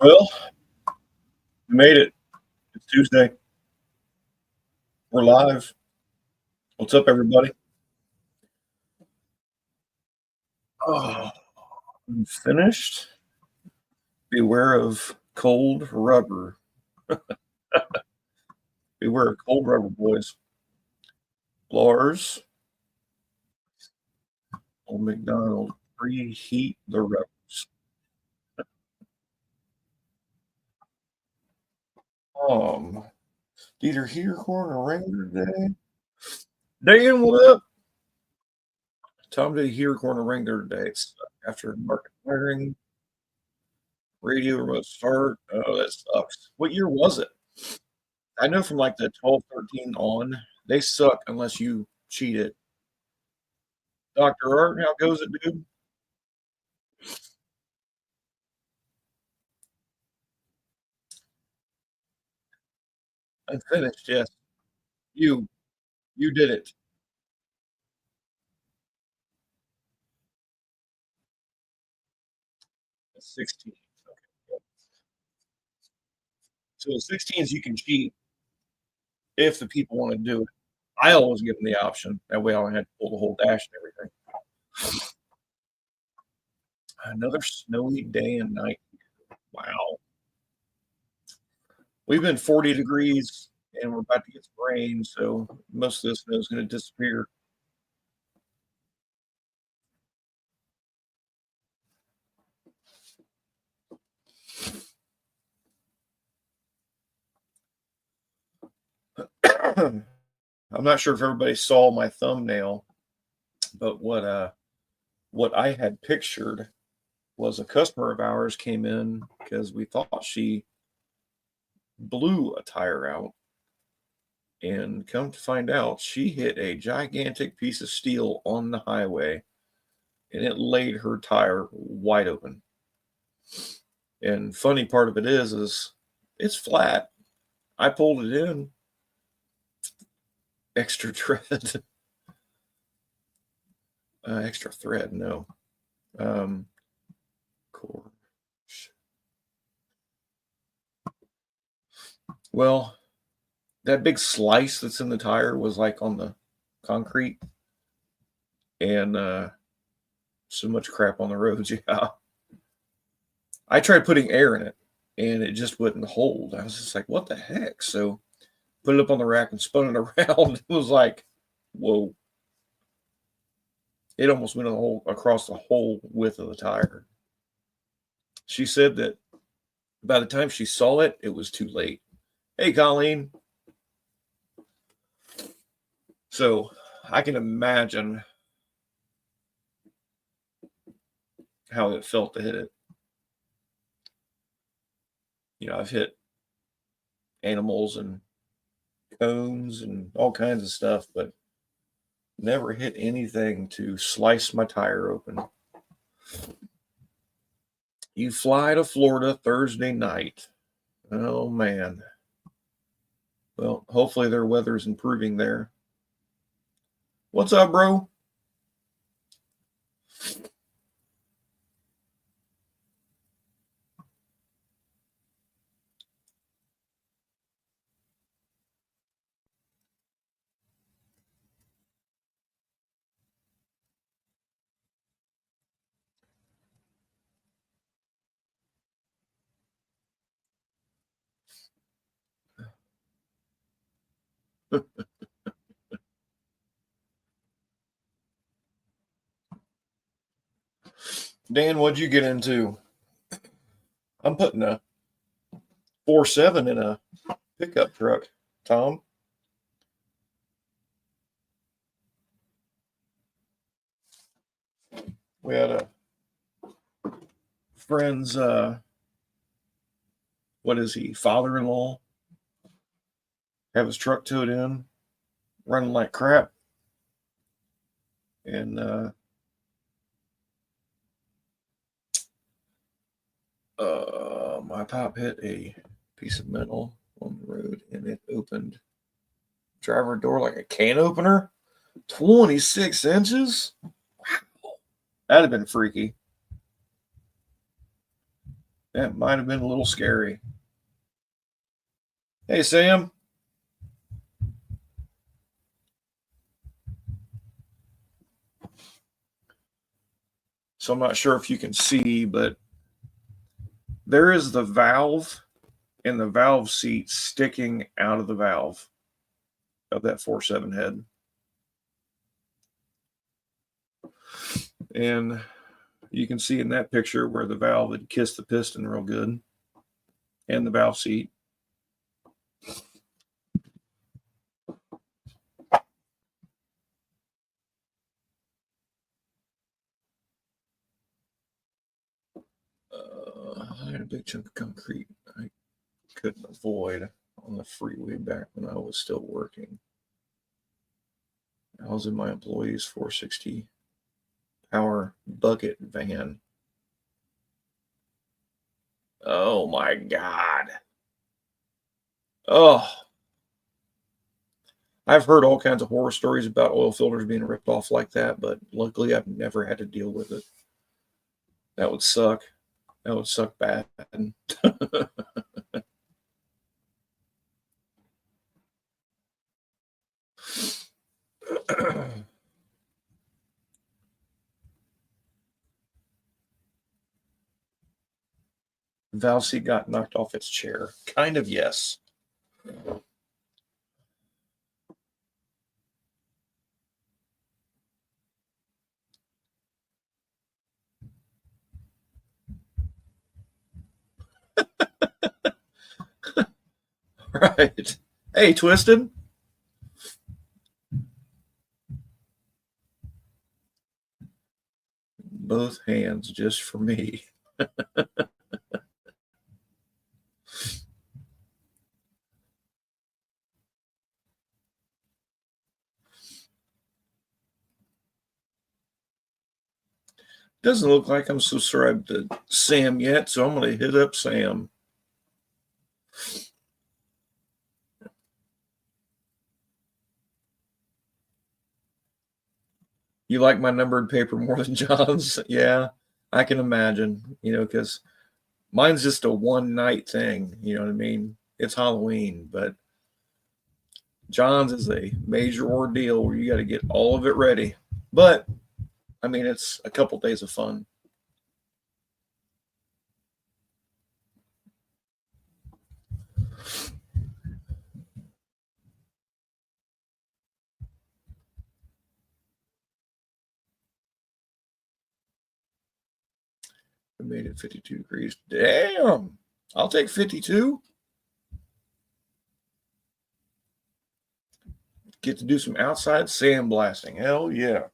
Well, we made it. It's Tuesday. We're live. What's up, everybody? Oh, I'm finished. Beware of cold rubber. Beware of cold rubber, boys. Lars, old McDonald, preheat the rubbers. Um, Either here, corn, or rain today. Dan, what up? Tom did hear corn or ring today. It's after market clearing, radio remote start. Oh, that sucks. What year was it? I know from like the 12, 13 on, they suck unless you cheat it. Dr. Art, how goes it, dude? Unfinished, yes. You you did it. 16. So the 16s you can cheat if the people want to do it. I always give them the option. That way I don't have to pull the whole dash and everything. Another snowy day and night. Wow. We've been 40 degrees and we're about to get some rain, so most of this snow is going to disappear. I'm not sure if everybody saw my thumbnail, but what I had pictured was a customer of ours came in because we thought she blew a tire out, and come to find out she hit a gigantic piece of steel on the highway and it laid her tire wide open. And funny part of it is it's flat. I pulled it in, extra thread, extra thread, no. Core. Well, that big slice that's in the tire was like on the concrete, and so much crap on the roads. Yeah, I tried putting air in it, and it just wouldn't hold. I was just like, "What the heck?" So put it up on the rack and spun it around. It was like, whoa! It almost went across the whole width of the tire. She said that by the time she saw it, it was too late. Hey, Colleen. So I can imagine how it felt to hit it. I've hit animals and cones and all kinds of stuff, but never hit anything to slice my tire open. You fly to Florida Thursday night. Oh, man. Well, hopefully their weather's improving there. What's up, bro? Dan, what'd you get into? I'm putting a 4.7 in a pickup truck, Tom. We had a friend's, what is he, father-in-law, have his truck towed in, running like crap. And my pop hit a piece of metal on the road and it opened driver door like a can opener. 26 inches? Wow. That'd have been freaky. That might have been a little scary. Hey, Sam. So I'm not sure if you can see, but there is the valve and the valve seat sticking out of the valve of that 4.7 head. And you can see in that picture where the valve had kissed the piston real good and the valve seat. I had a big chunk of concrete I couldn't avoid on the freeway back when I was still working. I was in my employee's 460 power bucket van. Oh my God. Oh, I've heard all kinds of horror stories about oil filters being ripped off like that, but luckily I've never had to deal with it. That would suck. That would suck bad. Valve seat got knocked off its chair. Kind of, yes. Right. Hey, Twisted. Both hands just for me. Doesn't look like I'm subscribed to Sam yet, so I'm going to hit up Sam. You like my numbered paper more than John's? Yeah, I can imagine, because mine's just a one night thing. You know what I mean? It's Halloween, but John's is a major ordeal where you got to get all of it ready. But I mean, it's a couple days of fun. I made it 52 degrees. Damn. I'll take 52. Get to do some outside sandblasting. Hell yeah.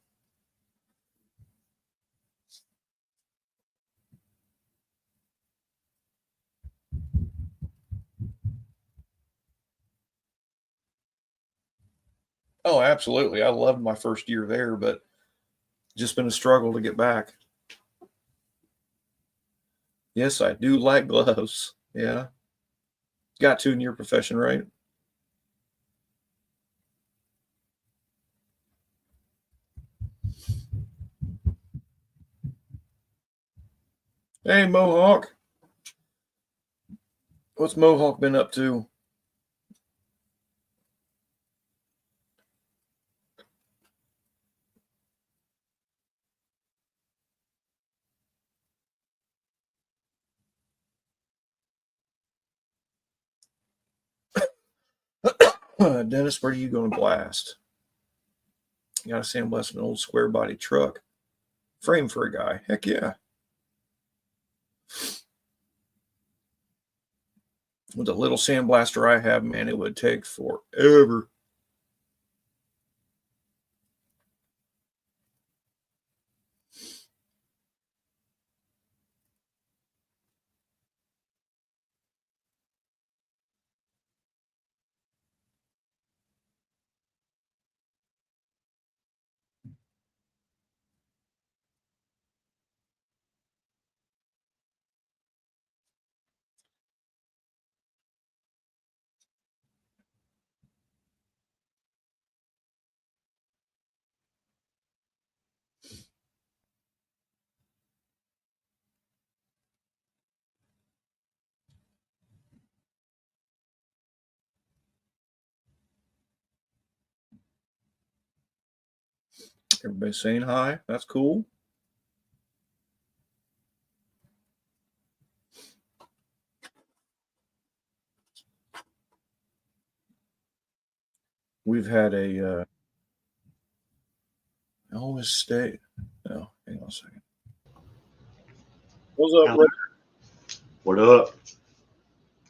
Oh, absolutely. I loved my first year there, but just been a struggle to get back. Yes, I do like gloves. Yeah. Got to in your profession, right? Hey, Mohawk. What's Mohawk been up to? Dennis, where are you going to blast? You got to sandblast an old square body truck. Frame for a guy. Heck yeah. With the little sandblaster I have, man, it would take forever. Everybody's saying hi. That's cool. We've had a always stay. No, hang on a second. What's up, Rick? What up?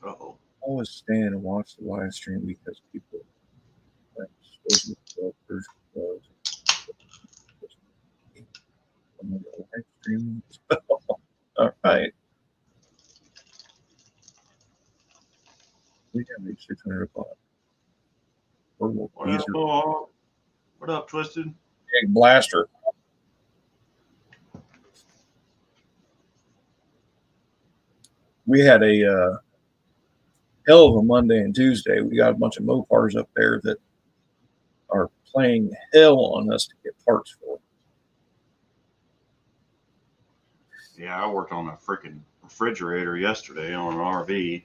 Uh-oh. Always stand and watch the live stream because people are supposed to be first close. Live stream. All right. We have reached 600 o'clock. What up, Mohawk? What up, Twisted? Big blaster. We had a hell of a Monday and Tuesday. We got a bunch of Mopars up there that are playing hell on us to get parts for. Yeah, I worked on a freaking refrigerator yesterday on an RV.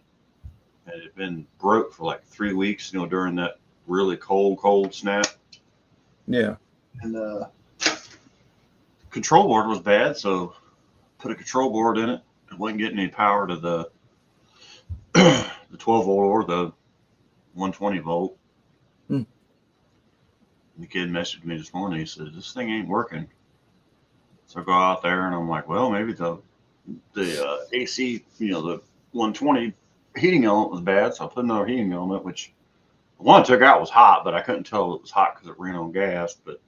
It had been broke for like 3 weeks, during that really cold snap. Yeah. And control board was bad, so put a control board in it. It wasn't getting any power to the the 12 volt or the 120 volt. Hmm. The kid messaged me this morning. He said, "This thing ain't working." So I go out there and I'm like, well, maybe the AC, the 120 heating element was bad. So I put another heating element, which the one I took out was hot, but I couldn't tell it was hot because it ran on gas. But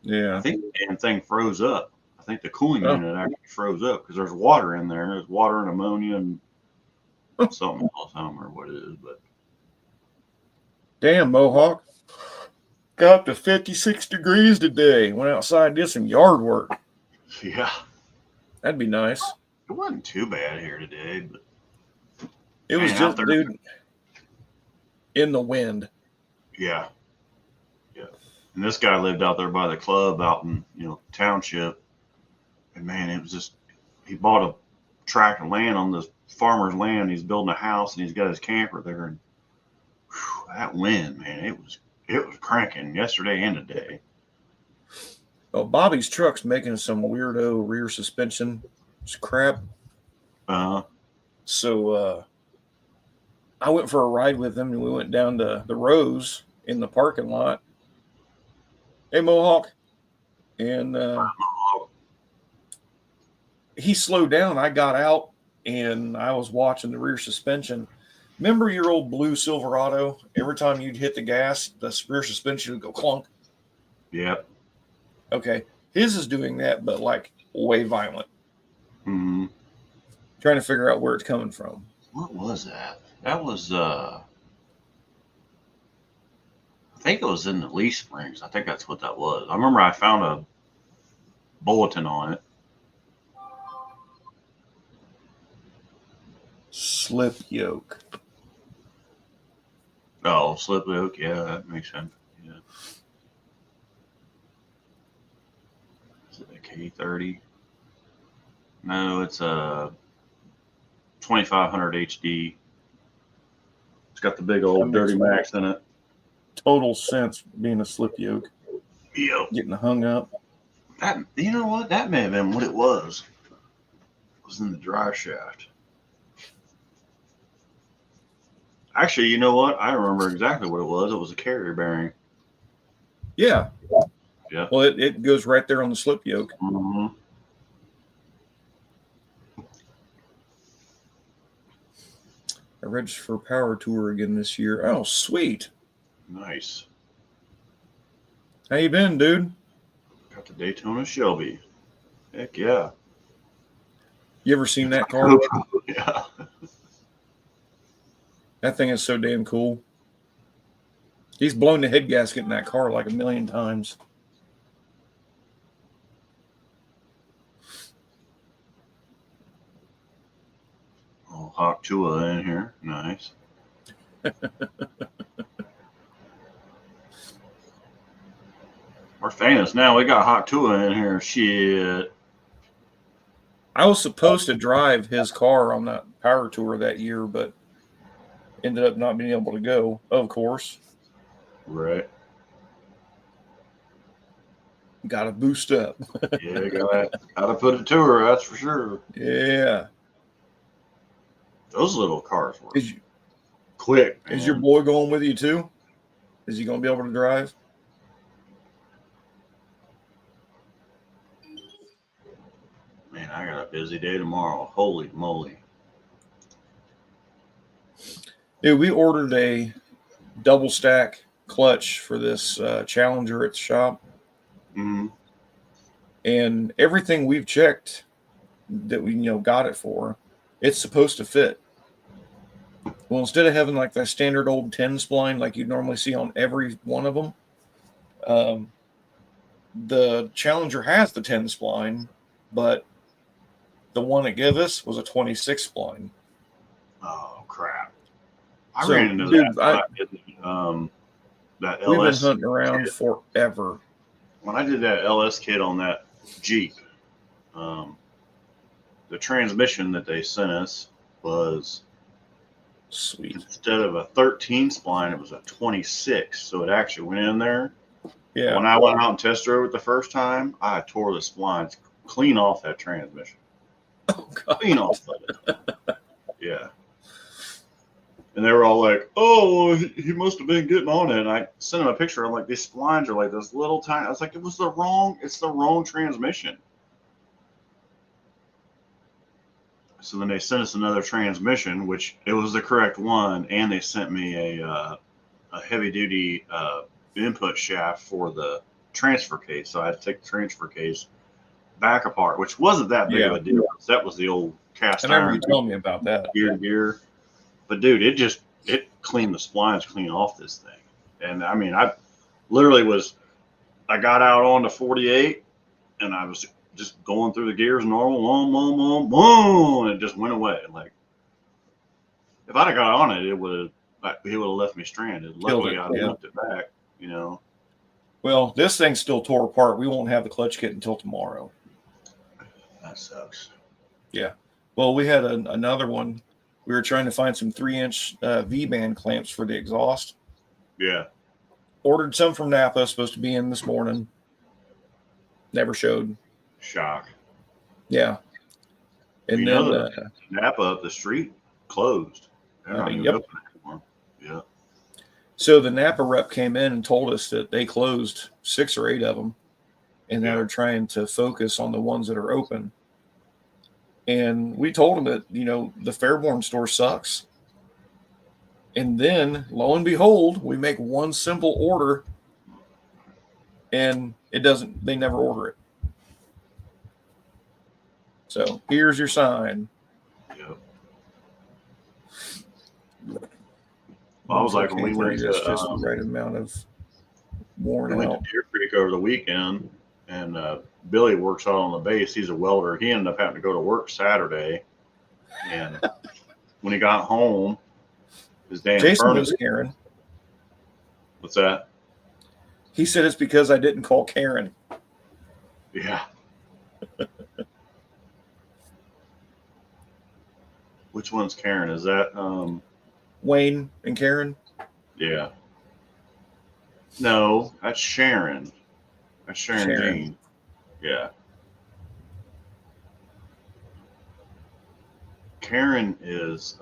yeah, I think the damn thing froze up. I think the cooling unit actually froze up because there's water in there. There's water and ammonia and something else. I don't remember what it is, but damn, Mohawk. Got up to 56 degrees today. Went outside, did some yard work. Yeah. That'd be nice. It wasn't too bad here today, but it was just, dude, in the wind. Yeah. Yeah. And this guy lived out there by the club out in, township. And man, it was just, he bought a tract of land on this farmer's land. He's building a house and he's got his camper there. And whew, that wind, man, it was cranking yesterday and today. Well, Bobby's truck's making some weirdo rear suspension crap. So I went for a ride with him and we went down to the Rose in the parking lot. Hey, Mohawk. And he slowed down. I got out and I was watching the rear suspension. Remember your old blue Silverado? Every time you'd hit the gas, the rear suspension would go clunk. Yep. Okay. His is doing that, but like way violent. Mm-hmm. Trying to figure out where it's coming from. What was that? That was, I think it was in the leaf springs. I think that's what that was. I remember I found a bulletin on it. Slip yoke. Oh, slip yoke. Yeah, that makes sense. Yeah. Is it a K30? No, it's a 2500 HD. It's got the big old Dirty Max in it. Total sense being a slip yoke. Yep. Getting hung up. That, you know what? That may have been what it was. It was in the drive shaft. Actually, you know what? I remember exactly what it was. It was a carrier bearing. Yeah. Yeah. Well, it goes right there on the slip yoke. Mm-hmm. I registered for Power Tour again this year. Oh, sweet. Nice. How you been, dude? Got the Daytona Shelby. Heck yeah. You ever seen that car? Yeah. That thing is so damn cool. He's blown the head gasket in that car like a million times. Oh, Hawk Tua in here. Nice. We're famous now. We got Hawk Tua in here. Shit. I was supposed to drive his car on that Power Tour that year, but ended up not being able to go, of course. Right. Got to boost up. Yeah, gotta put it to her. That's for sure. Yeah. Those little cars were Is, quick, is your man. boy going with you too? Is he going to be able to drive? Man, I got a busy day tomorrow. Holy moly! Dude, we ordered a double stack clutch for this Challenger at the shop, Mm-hmm. and everything we've checked that we got it for, it's supposed to fit. Well, instead of having like that standard old 10 spline like you normally see on every one of them, the Challenger has the 10 spline, but the one it gave us was a 26 spline. Oh crap! I So, ran into dude, that when I did that we've been LS hunting around kit. forever. When I did that LS kit on that Jeep. The transmission that they sent us was Sweet. instead of a 13 spline, it was a 26. So it actually went in there. Yeah. When I went out and test drove it the first time, I tore the splines clean off that transmission. Oh, God. Clean off of it. Yeah. And they were all like, "Oh, he must have been getting on it." And I sent him a picture. I'm like, "These splines are like this little tiny." I was like, it's the wrong transmission." So then they sent us another transmission, which it was the correct one, and they sent me a heavy duty input shaft for the transfer case. So I had to take the transfer case back apart, which wasn't that big of a deal. That was the old cast I remember iron you telling me about that. gear to gear. But dude, it cleaned the splines clean off this thing. And I mean, I got out on the 48 and I was just going through the gears normal, boom, boom, boom, boom, and it just went away. Like if I'd have got on it, he would have left me stranded. Luckily, I limped it back. Well, this thing still tore apart. We won't have the clutch kit until tomorrow. That sucks. Yeah. Well, we had another one. We were trying to find some 3-inch V-band clamps for the exhaust. Yeah. Ordered some from Napa, supposed to be in this morning. Never showed. Shock. Yeah. And then Napa up the street closed. They're not even open anymore. Yeah. So the Napa rep came in and told us that they closed 6 or 8 of them, and now they're trying to focus on the ones that are open. And we told them that, the Fairborn store sucks. And then, lo and behold, we make one simple order, and they never order it. So here's your sign. Yep. I was like, when we went to just the right amount of worn out. We went to Deer Creek over the weekend, and Billy works out on the base. He's a welder. He ended up having to go to work Saturday, and when he got home, his damn Jason furnace. was Karen. What's that? He said it's because I didn't call Karen. Yeah. Which one's Karen? Is that Wayne and Karen? Yeah. No, that's Sharon. That's Sharon Jean. Yeah. Karen is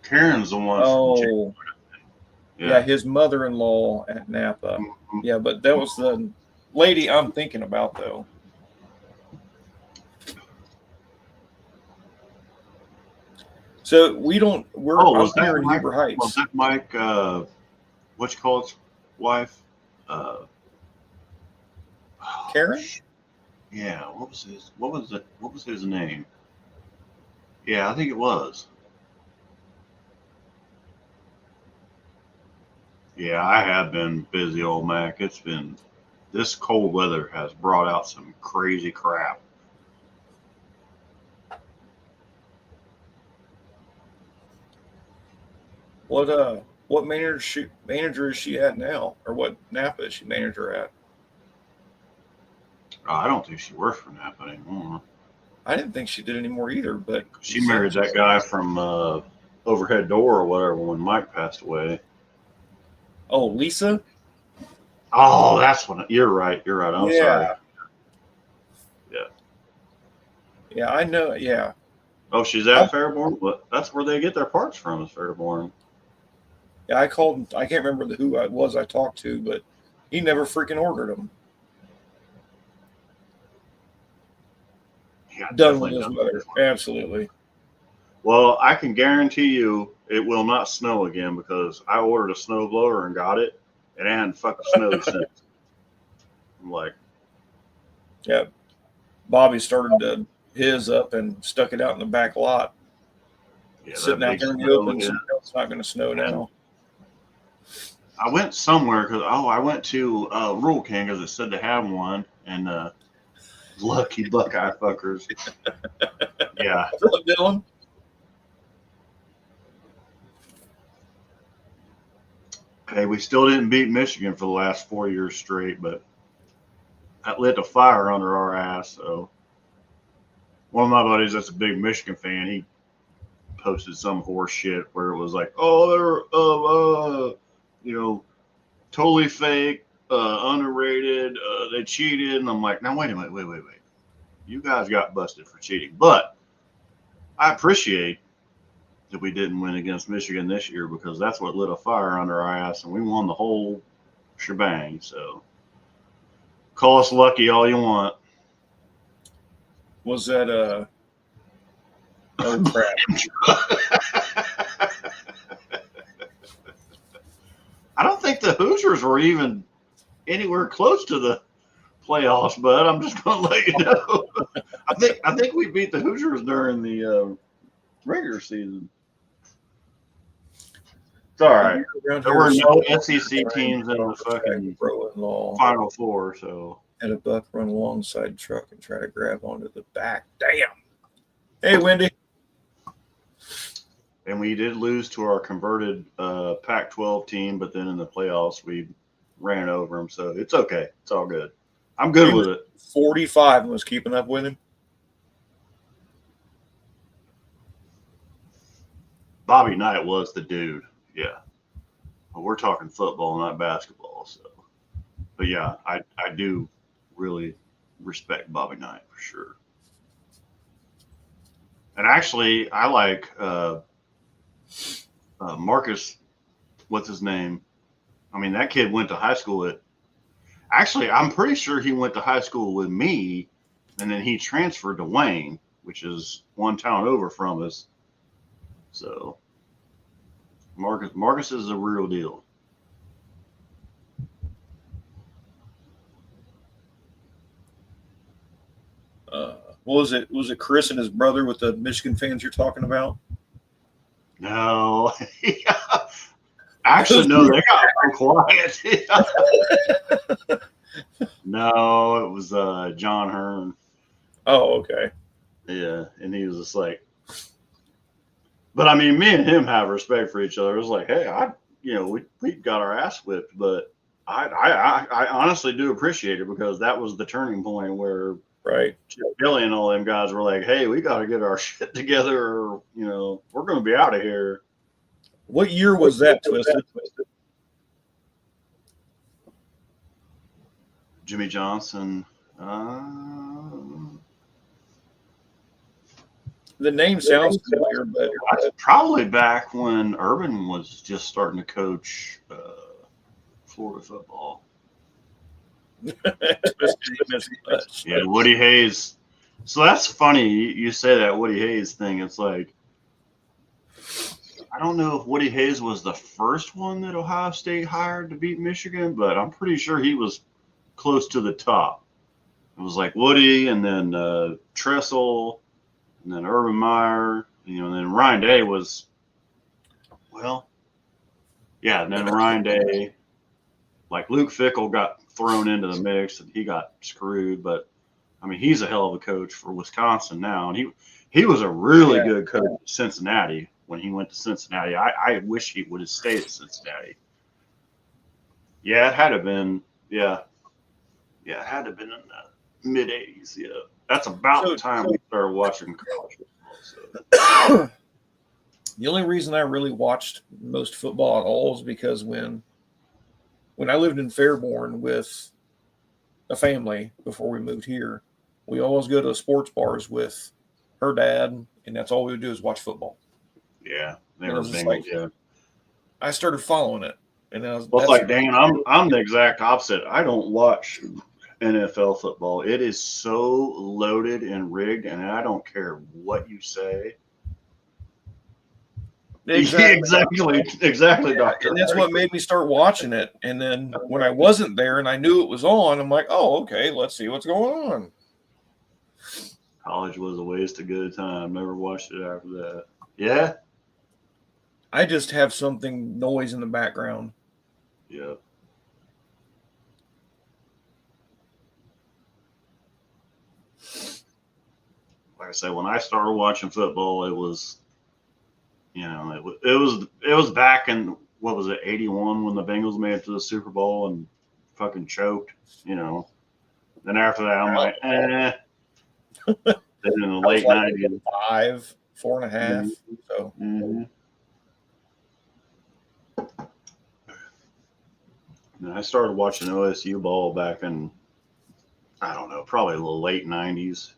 Karen's the one from yeah, his mother-in-law at Napa. Mm-hmm. Yeah, but that was the lady I'm thinking about, though. So we're up here in Heber Heights. Was that Mike, what you call his wife? Karen? Yeah, what was his name? Yeah, I think it was. Yeah, I have been busy, old Mac. This cold weather has brought out some crazy crap. What manager is she at now? Or what Napa is she manager at? I don't think she works for Napa anymore. I didn't think she did anymore either, but she married that guy from Overhead Door or whatever when Mike passed away. Oh, Lisa? Oh, that's when you're right. You're right. I'm sorry. Yeah. Yeah, I know. Yeah. Oh, she's at Fairborn. But that's where they get their parts from. Is Fairborn. Yeah, I called. I can't remember who I was I talked to, but he never freaking ordered them. Yeah, Done with definitely his done. mother. Absolutely. Well, I can guarantee you it will not snow again because I ordered a snow blower and got it, and it hadn't fucking snowed since. I'm like, Yeah. Bobby started his up and stuck it out in the back lot. yeah, that Sitting out big there in the snow. open, Yeah. so it's not going to snow now. I went somewhere because I went to Rural King because it said to have one, and lucky Buckeye fuckers. Yeah. Philip Dillon. Hey, we still didn't beat Michigan for the last 4 years straight, but that lit a fire under our ass. So one of my buddies that's a big Michigan fan, he posted some horse shit where it was like, oh, they're totally fake, underrated, they cheated, and I'm like, now wait a minute, wait. You guys got busted for cheating, but I appreciate that we didn't win against Michigan this year because that's what lit a fire under our ass, and we won the whole shebang. So call us lucky all you want. Was that oh crap. I don't think the Hoosiers were even anywhere close to the playoffs, but I'm just going to let you know. I think we beat the Hoosiers during the regular season. It's all right. There were no SEC teams in the fucking Final Four, so had a buck run alongside truck and try to grab onto the back. Damn. Hey, Wendy. And we did lose to our converted Pac-12 team, but then in the playoffs we ran over them, so it's okay. It's all good. I'm good with it. 45 and was keeping up with him. Bobby Knight was the dude. Yeah. But we're talking football, not basketball. So, but yeah, I do really respect Bobby Knight for sure. And actually, I like Marcus. What's his name? I mean, that kid went to high school at. Actually, I'm pretty sure he went to high school with me, and then he transferred to Wayne, which is one town over from us. So, Marcus is a real deal. Was it Chris and his brother with the Michigan fans you're talking about? No, actually, no, they got quiet. No, it was John Hearn. Oh, okay. Yeah, and he was just like, but I mean, me and him have respect for each other. It was like, hey, we got our ass whipped, but I honestly do appreciate it because that was the turning point where right Billy and all them guys were like, hey, we got to get our shit together, or we're going to be out of here. What year was that, Twisted? Jimmy Johnson. The name sounds familiar, but that's probably back when Urban was just starting to coach Florida football. Yeah, Woody Hayes. So that's funny you say that Woody Hayes thing. It's like, I don't know if Woody Hayes was the first one that Ohio State hired to beat Michigan, but I'm pretty sure he was close to the top. It was like Woody, and then Tressel, and then Urban Meyer, and then Ryan Day was, well, yeah, and then Ryan Day. Like Luke Fickell got thrown into the mix and he got screwed, but I mean, he's a hell of a coach for Wisconsin now, and he was a really good coach at Cincinnati when he went to Cincinnati. I wish he would have stayed at Cincinnati. Yeah, it had to have been. Yeah, it had to have been in the mid '80s. Yeah, that's about the time we started watching college football. So. The only reason I really watched most football at all is because when when I lived in Fairborn with a family before we moved here, we always go to the sports bars with her dad, and that's all we would do is watch football. Yeah, they And it were was just Bengals. like, Yeah. I started following it, and I was, Well, it's that's like Dan. I'm the exact opposite. I don't watch NFL football. It is so loaded and rigged, and I don't care what you say. Exactly, Doctor. and that's what made me start watching it. And then when I wasn't there and I knew it was on, I'm like, oh, okay, let's see what's going on. College was a waste of good time. Never watched it after that. Yeah. I just have something noise in the background. Yeah. Like I said, when I started watching football, it was, it was back in what was it, 81 when the Bengals made it to the Super Bowl and fucking choked, Then after that, I'm like, eh. Then in the late like 90s, 5, 4.5. Mhm. So Mm-hmm. And I started watching OSU ball back in, I don't know, probably the late 90s.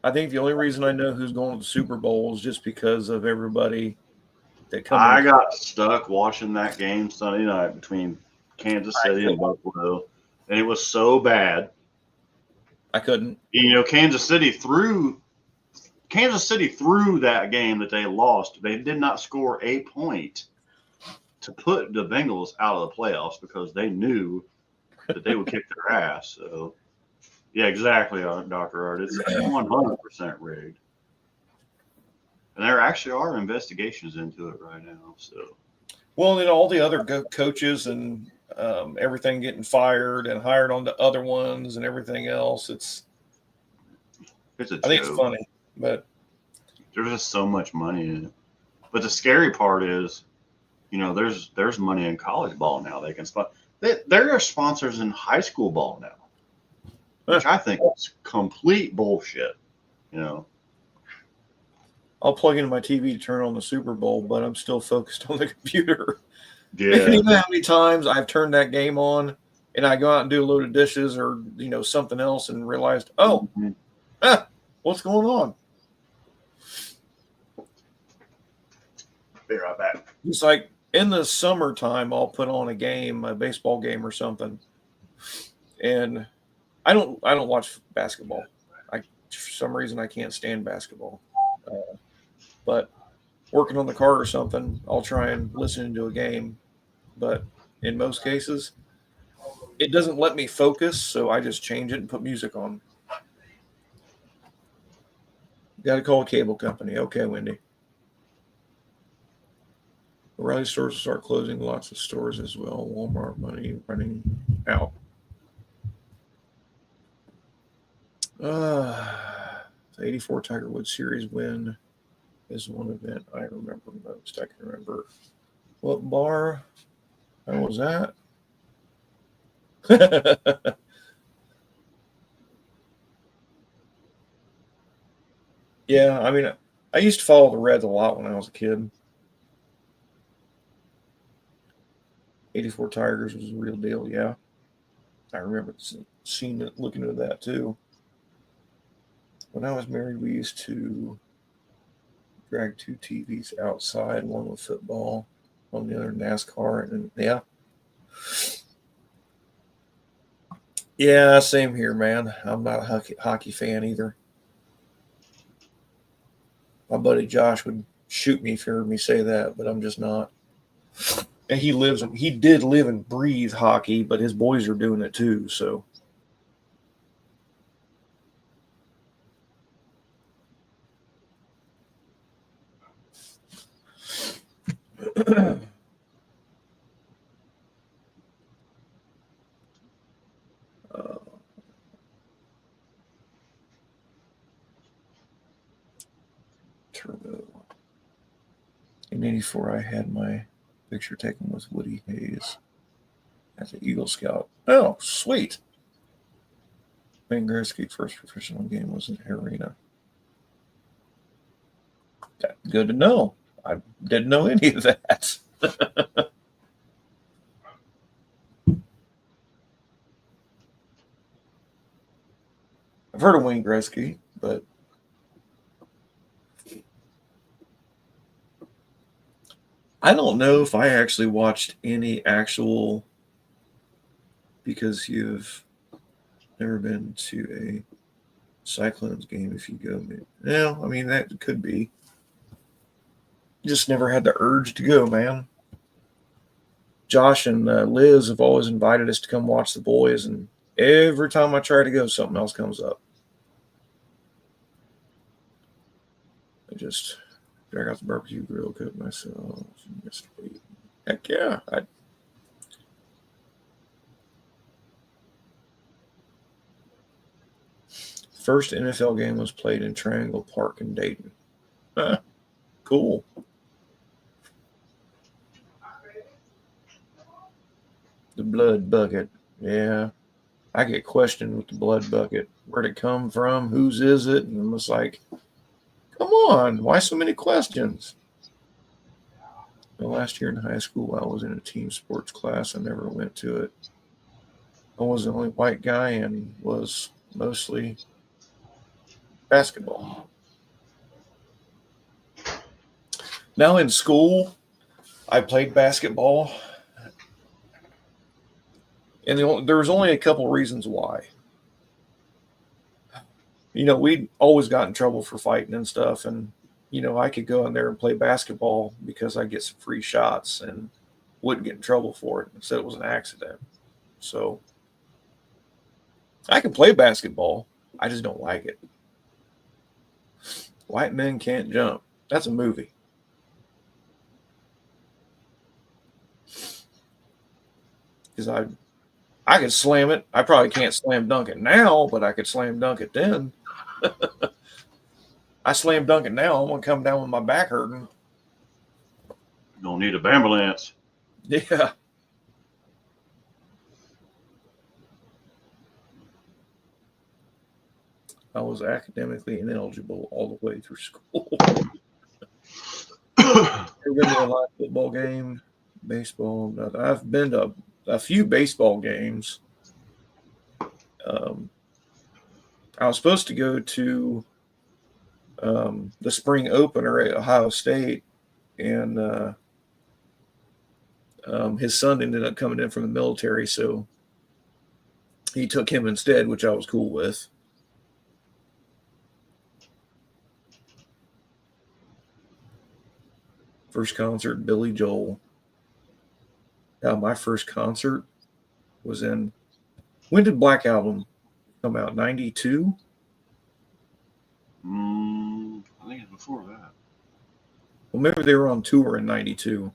I think the only reason I know who's going to the Super Bowl is just because of everybody that I got stuck watching that game Sunday night between Kansas City and Buffalo, and it was so bad. I couldn't. Kansas City threw that game that they lost. They did not score a point to put the Bengals out of the playoffs because they knew that they would kick their ass. So, yeah, exactly, Dr. Art. It's 100% rigged. And there actually are investigations into it right now. So, well, and all the other coaches and everything getting fired and hired on to other ones and everything else. it's a joke. I think it's funny, but there's just so much money in it. But the scary part is, there's money in college ball now. They can spot. There are sponsors in high school ball now, which I think is complete bullshit. I'll plug into my TV to turn on the Super Bowl, but I'm still focused on the computer. Yeah. And you know how many times I've turned that game on and I go out and do a load of dishes or something else and realized, what's going on? Be right back. It's like in the summertime, I'll put on a baseball game or something, and I don't watch basketball. For some reason I can't stand basketball. But working on the car or something, I'll try and listen to a game. But in most cases, it doesn't let me focus, so I just change it and put music on. Got to call a cable company. Okay, Wendy. O'Reilly stores will start closing lots of stores as well. Walmart money running out. The 84 Tiger Woods Series win is one event I remember most. I can remember what bar. How was that? Yeah, I mean, I used to follow the Reds a lot when I was a kid. 84 Tigers was a real deal, yeah. I remember seeing it, looking into that too. When I was married, we used to drag 2 TVs outside, one with football, on the other NASCAR, and yeah. Yeah, same here, man. I'm not a hockey fan either. My buddy Josh would shoot me if he heard me say that, but I'm just not. And he did live and breathe hockey, but his boys are doing it too, so. Turbo. In '84, I had my picture taken with Woody Hayes as an Eagle Scout. Oh, sweet. Wayne Gretzky's first professional game was in Arena. Good to know. I didn't know any of that. I've heard of Wayne Gretzky, but I don't know if I actually watched any actual, because you've never been to a Cyclones game. If you go, yeah, I mean that could be. Just never had the urge to go, man. Josh and Liz have always invited us to come watch the boys, and every time I try to go, something else comes up. I just drag out the barbecue grill, cook myself. Heck yeah. First NFL game was played in Triangle Park in Dayton. Huh, cool. The blood bucket. Yeah. I get questioned with the blood bucket. Where'd it come from? Whose is it? And I'm just like, come on. Why so many questions? Well, last year in high school, I was in a team sports class. I never went to it. I was the only white guy and was mostly basketball. Now in school, I played basketball, and there was only a couple reasons why. We always got in trouble for fighting and stuff, and I could go in there and play basketball because I get some free shots and wouldn't get in trouble for it. Said it was an accident. So I can play basketball. I just don't like it. White Men Can't Jump. That's a movie. Because I could slam it. I probably can't slam dunk it now, but I could slam dunk it then. I slam dunk it now, I'm gonna come down with my back hurting. Don't need a ambulance. Yeah. I was academically ineligible all the way through school. Never been to a live football game, baseball. Nothing. I've been to a few baseball games. I was supposed to go to the spring opener at Ohio State, and his son ended up coming in from the military, so he took him instead, which I was cool with. First concert, Billy Joel. My first concert was in. When did Black Album come out? 92? I think it's before that. Well, maybe they were on tour in 92.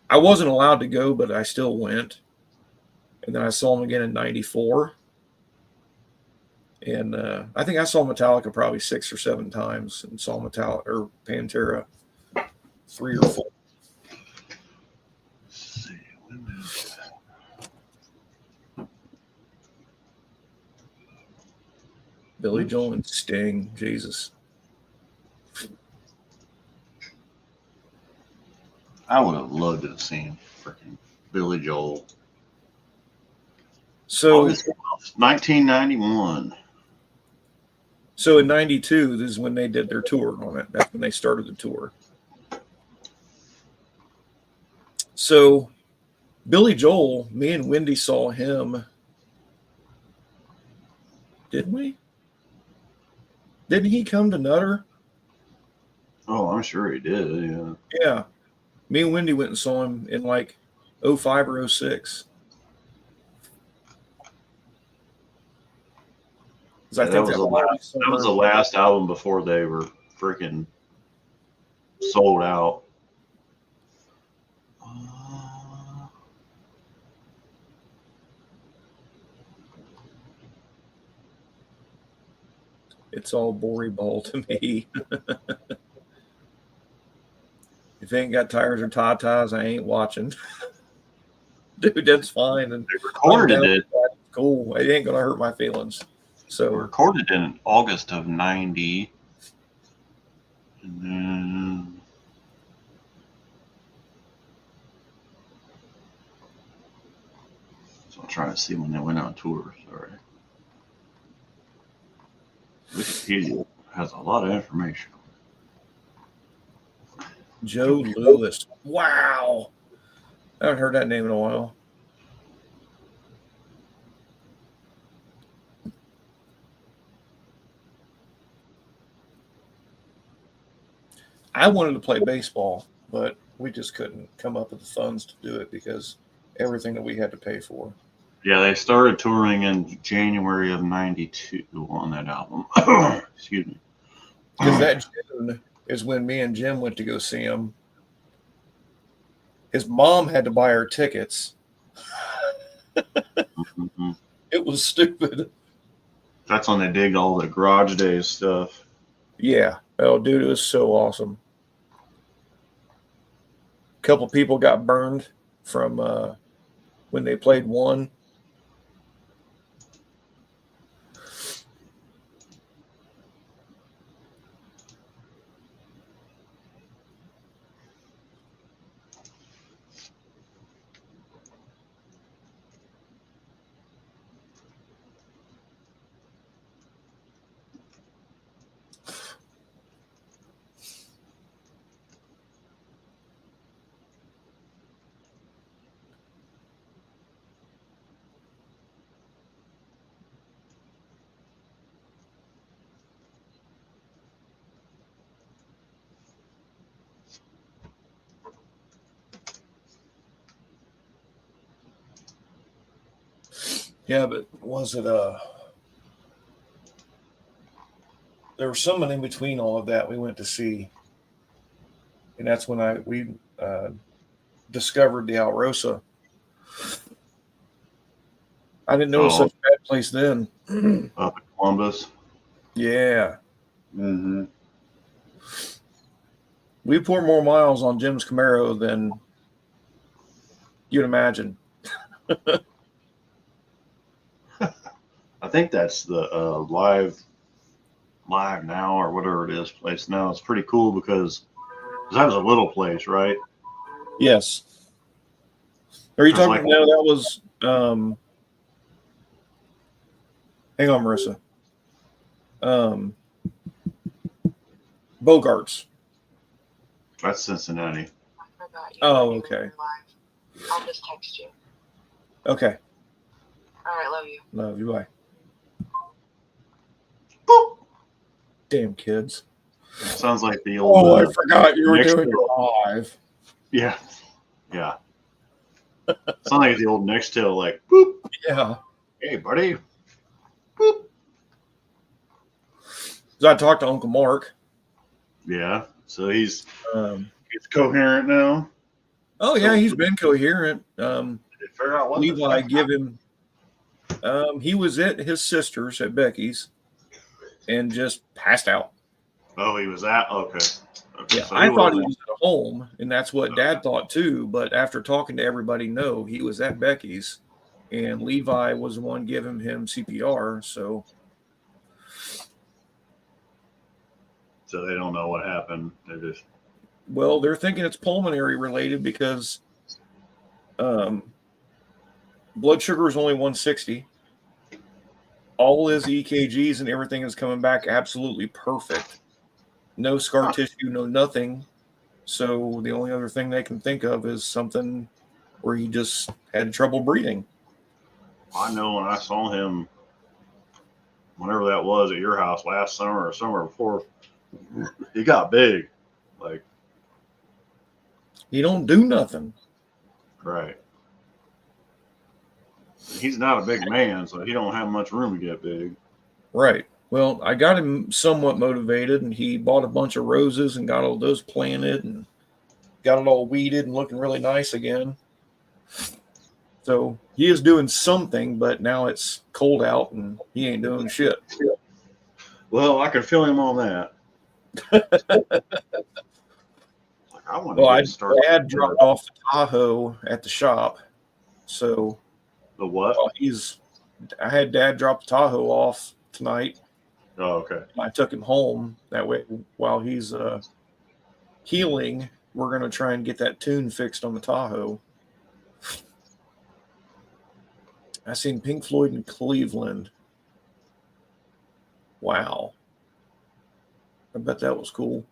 I wasn't allowed to go, but I still went. And then I saw them again in 94. And I think I saw Metallica probably 6 or 7 times, and saw Metallica or Pantera 3 or 4. Let's see. When is that? Billy Joel and Sting. Jesus. I would have loved to have seen freaking Billy Joel. So, 1991. So in 92, this is when they did their tour on it. That's when they started the tour. So Billy Joel, me and Wendy saw him. Didn't we? Didn't he come to Nutter? Oh, I'm sure he did. Yeah. Yeah. Me and Wendy went and saw him in like 05 or 06. Yeah, that was the last album before they were freaking sold out. It's all Bory ball to me. If they ain't got tires or tatas, I ain't watching. Dude, that's fine. And they recorded it. Cool. It ain't gonna hurt my feelings. So we recorded in August of 90. And then so I'm trying to see when they went on tour. Sorry. He has a lot of information. Joe Lewis. Wow. I haven't heard that name in a while. I wanted to play baseball, but we just couldn't come up with the funds to do it because everything that we had to pay for. Yeah, they started touring in January of '92 on that album. Excuse me. Because that June is when me and Jim went to go see him. His mom had to buy her tickets. Mm-hmm. It was stupid. That's when they did all the Garage Days stuff. Yeah. Oh, dude, it was so awesome. A couple people got burned from when they played one. Yeah, but was it there was someone in between all of that we went to see, and that's when we discovered the Alrosa. I didn't know it was such a bad place then. Up in Columbus. Yeah. Mm-hmm. We poured more miles on Jim's Camaro than you'd imagine. I think that's the live now or whatever it is place now. It's pretty cool because that was a little place, right? Yes. Are you talking? Like, no, that was. Hang on, Marissa. Bogarts. That's Cincinnati. Oh, okay. I'll just text you. Okay. All right, love you. Love you. Bye. Boop. Damn kids. Sounds like the old. Oh, I forgot you were doing Nextel. it live. Yeah. Yeah. Sounds like the old Nextel, like, boop. Yeah. Hey, buddy. Boop. So I talked to Uncle Mark. Yeah. So he's Um, coherent now. oh yeah, he's been coherent. Figure out what Levi give him. He was at his sister's at Becky's, and just passed out. Oh, he was at okay. Yeah, so I thought he was at home, and that's what Dad thought too. But after talking to everybody, no, he was at Becky's, and Levi was the one giving him CPR. So they don't know what happened. They just they're thinking it's pulmonary related because blood sugar is only 160. All his EKGs and everything is coming back absolutely perfect. No scar tissue, no nothing. So the only other thing they can think of is something where he just had trouble breathing. I know when I saw him, whenever that was at your house last summer or summer before, he got big. Like, he don't do nothing. Right. He's not a big man, so he don't have much room to get big. Right. Well, I got him somewhat motivated, and he bought a bunch of roses and got all those planted and got it all weeded and looking really nice again. So he is doing something, but now it's cold out and he ain't doing shit. Well, I can feel him on that. Dad dropped off the Tahoe at the shop. So the what? I had Dad drop the Tahoe off tonight. Oh, okay. I took him home. That way, while he's healing, we're going to try and get that tune fixed on the Tahoe. I seen Pink Floyd in Cleveland. Wow. I bet that was cool.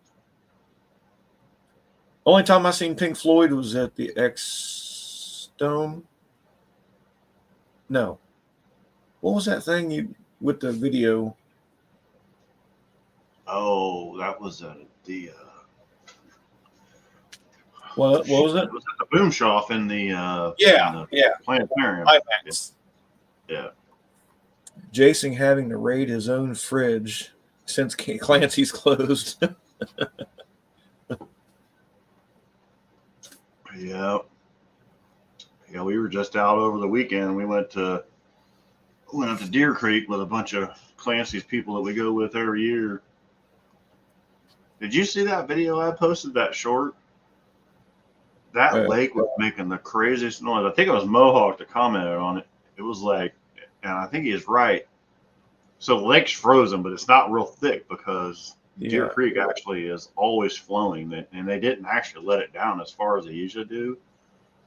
Only time I seen Pink Floyd was at the X Dome. No. What was that thing you with the video? Oh, that was at the. What was it? It was at the Boom Shop in the. Yeah. Planetarium. IMAX. Yeah. Jason having to raid his own fridge since Clancy's closed. Yeah. Yeah, we were just out over the weekend. We went up to Deer Creek with a bunch of Clancy's people that we go with every year. Did you see that video I posted, that short? That lake was making the craziest noise. I think it was Mohawk that commented on it. It was like, and I think he is right. So the lake's frozen, but it's not real thick because Deer Creek actually is always flowing, and they didn't actually let it down as far as they usually do.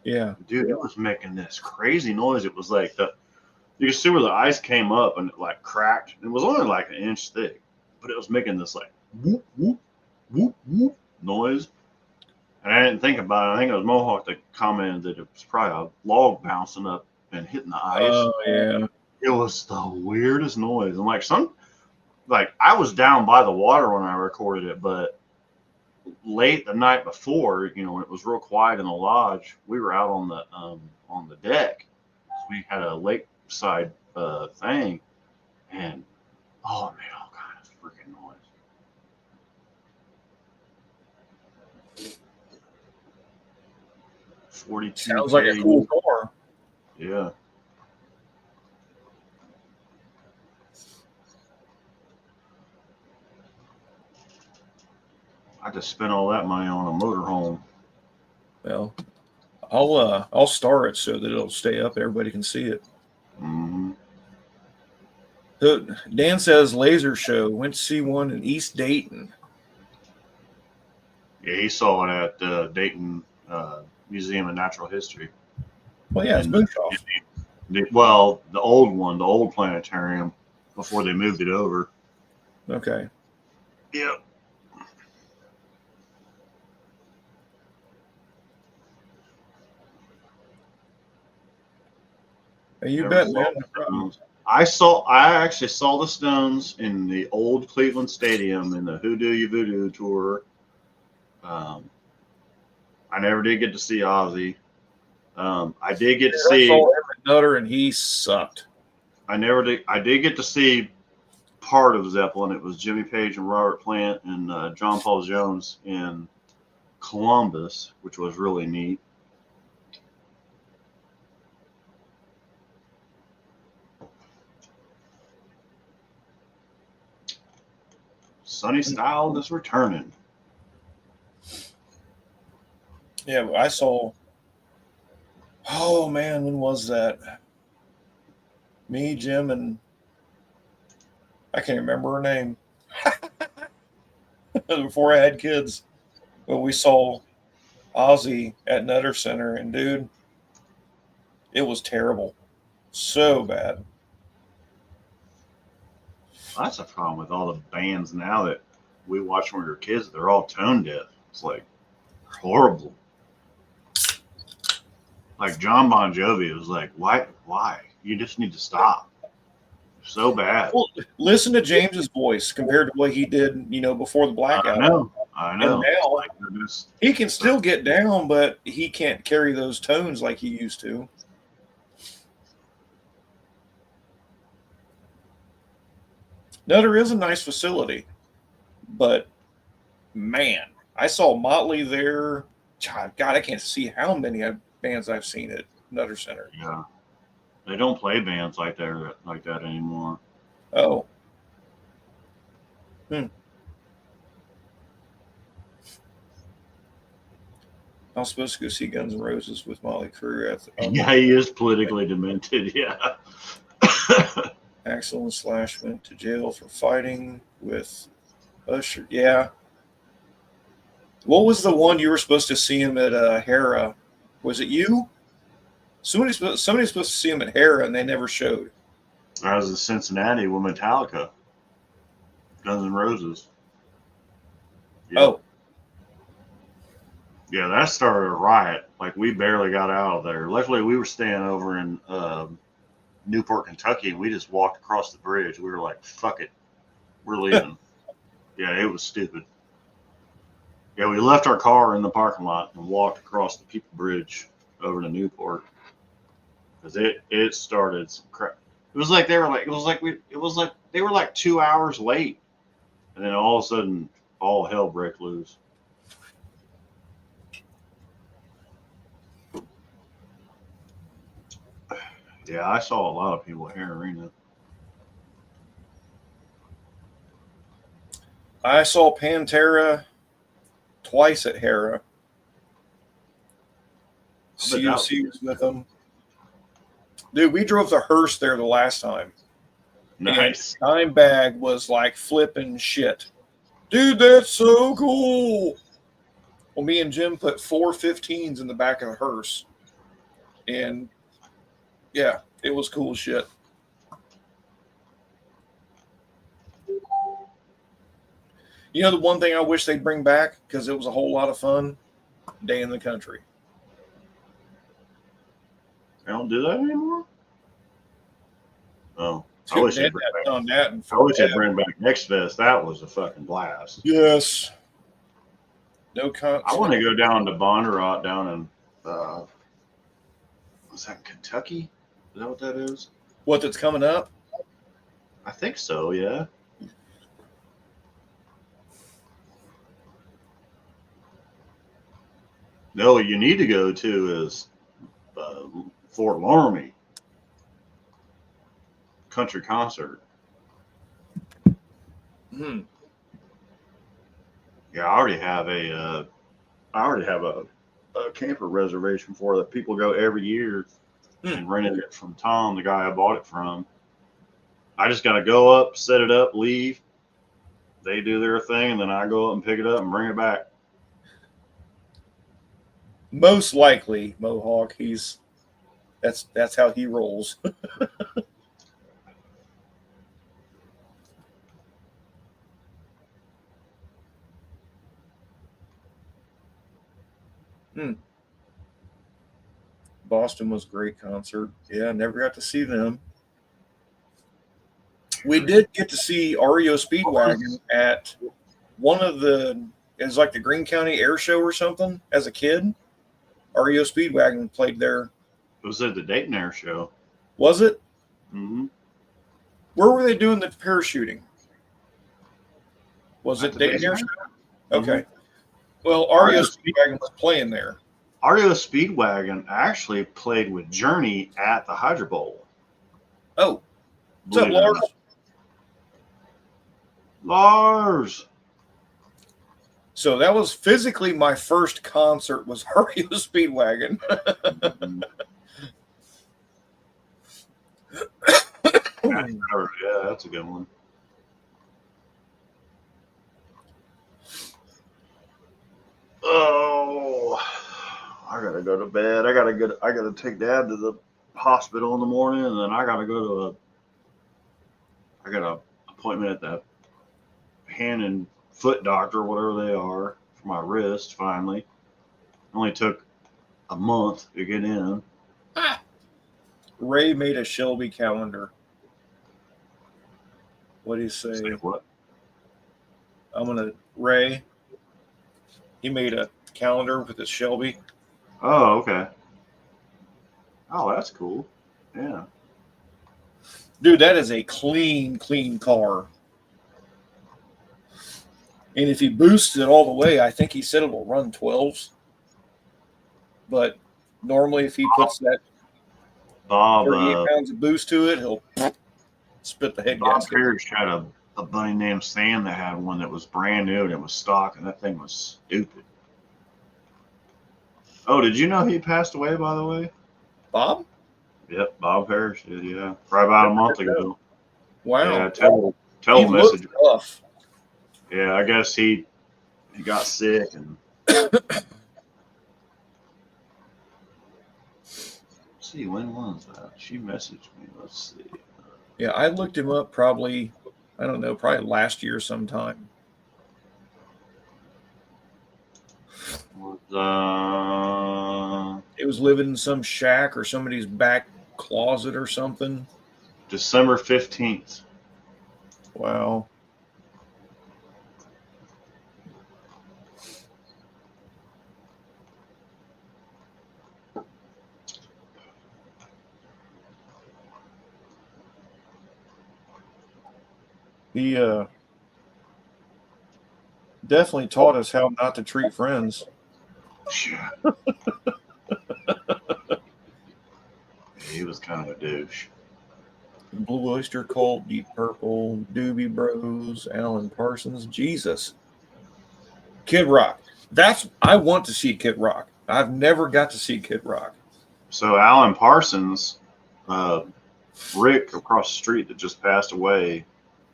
Yeah. Dude, it was making this crazy noise. It was like you can see where the ice came up and it like cracked. It was only like an inch thick, but it was making this like whoop, whoop, whoop, whoop noise. And I didn't think about it. I think it was Mohawk that commented that it was probably a log bouncing up and hitting the ice. Oh, yeah. It was the weirdest noise. And like I was down by the water when I recorded it, but late the night before, when it was real quiet in the lodge, we were out on the deck. So we had a lakeside thing, and it made all kinds of freaking noise. 42. Sounds like a cool car. Yeah. I just spent all that money on a motorhome. Well, I'll star it so that it'll stay up. Everybody can see it. Mm-hmm. So Dan says laser show. Went to see one in East Dayton. Yeah, he saw it at Dayton Museum of Natural History. Well, yeah, it's Bookshoff. Well, the old one, the old planetarium, before they moved it over. Okay. Yep. You bet, man. I actually saw the Stones in the old Cleveland Stadium in the Hoodoo You Voodoo tour. I never did get to see Ozzy. I did get to see. I saw Emmett Nutter, and he sucked. I did get to see part of Zeppelin. It was Jimmy Page and Robert Plant and John Paul Jones in Columbus, which was really neat. Sonny Style is returning. Yeah, I saw. Oh man, when was that? Me, Jim, and I can't remember her name. Before I had kids, but we saw Ozzy at Nutter Center, and dude, it was terrible, so bad. That's a problem with all the bands now that we watched when we were kids. They're all tone deaf. It's like horrible. Like John Bon Jovi was like, why? You just need to stop. So bad. Well, listen to James's voice compared to what he did, before the blackout. I know. And now like he can still get down, but he can't carry those tones like he used to. Nutter is a nice facility, but man, I saw Motley there. God, I can't see how many bands I've seen at Nutter Center. Yeah, they don't play bands like that anymore. Oh, I was supposed to go see Guns N' Roses with Motley Crue. Yeah, he is politically demented. Yeah. Axl and Slash went to jail for fighting with Usher. Yeah. What was the one you were supposed to see him at Hera? Was it you? Somebody's supposed to see him at Hera, and they never showed. I was in Cincinnati with Metallica. Guns N' Roses. Yeah. Oh, Yeah, that started a riot. Like we barely got out of there. Luckily, we were staying over in Newport, Kentucky, and we just walked across the bridge. We were like, "Fuck it, we're leaving." Yeah, it was stupid. Yeah, we left our car in the parking lot and walked across the People Bridge over to Newport because it started some crap. It was like they were like it was like they were like 2 hours late, and then all of a sudden, all hell broke loose. Yeah, I saw a lot of people here in Arena. I saw Pantera twice at Hera. I bet that was COC was with them. Dude, we drove the hearse there the last time. nice. And Dimebag was like flipping shit. Dude, that's so cool. Well, me and Jim put 415s in the back of the hearse. And yeah, it was cool shit. You know, the one thing I wish they'd bring back, because it was a whole lot of fun, Day in the Country. They don't do that anymore. Oh, I Dude, wish they they hadn't done that in I wish they forever. bring back Next Fest. That was a fucking blast. Yes. No con. I want to go down to Bondurant down in was that Kentucky? Is that what that is? What that's coming up? I think so. Yeah. No, you need to go to is Fort Laramie country concert. Hmm. Yeah, I already have a camper reservation for that. People go every year and rented it from Tom, the guy I bought it from. I just got to go up, set it up, leave. They do their thing, and then I go up and pick it up and bring it back. Most likely, Mohawk. That's how he rolls. Boston was a great concert. Yeah, never got to see them. We did get to see REO Speedwagon at one of the, it was like the Greene County Air Show or something as a kid. REO Speedwagon played there. It was at the Dayton Air Show. Was it? Mm-hmm. Where were they doing the parachuting? Was At it the Dayton Air Dayton. Show? Okay. Well, REO Speedwagon was playing there. REO Speedwagon actually played with Journey at the Hydro Bowl. Oh, what's up, Lars? Lars. So that was physically my first concert was REO Speedwagon. Yeah, that's a good one. Oh, I gotta go to bed. I gotta take Dad to the hospital in the morning, and then I got an appointment at the hand and foot doctor, whatever they are, for my wrist. Finally, only took a month to get in. Ray made a Shelby calendar. What do you say? Say what? Ray. He made a calendar with his Shelby. Oh, okay. Oh, that's cool. Yeah. Dude, that is a clean car. And if he boosts it all the way, I think he said it will run 12s. But normally, if he puts that Bob 38 pounds of boost to it, he'll spit the head Bob gasket. Parrish had a buddy named Sam that had one that was brand new and it was stock, and that thing was stupid. Oh, did you know he passed away, by the way? Bob? Yep, Bob Parrish did, yeah. Right about a month ago. Wow. Yeah, tell He message. looked tough. Yeah, I guess he got sick and let's see, when was that? She messaged me. Let's see. Yeah, I looked him up probably, I don't know, probably last year sometime. It was living in some shack or somebody's back closet or something. December 15th. Wow. He definitely taught us how not to treat friends. Yeah. He was kind of a douche. Blue Oyster Cult, Deep Purple, Doobie Bros, Alan Parsons, Jesus. Kid Rock. I want to see Kid Rock. I've never got to see Kid Rock. So Alan Parsons, Rick across the street that just passed away,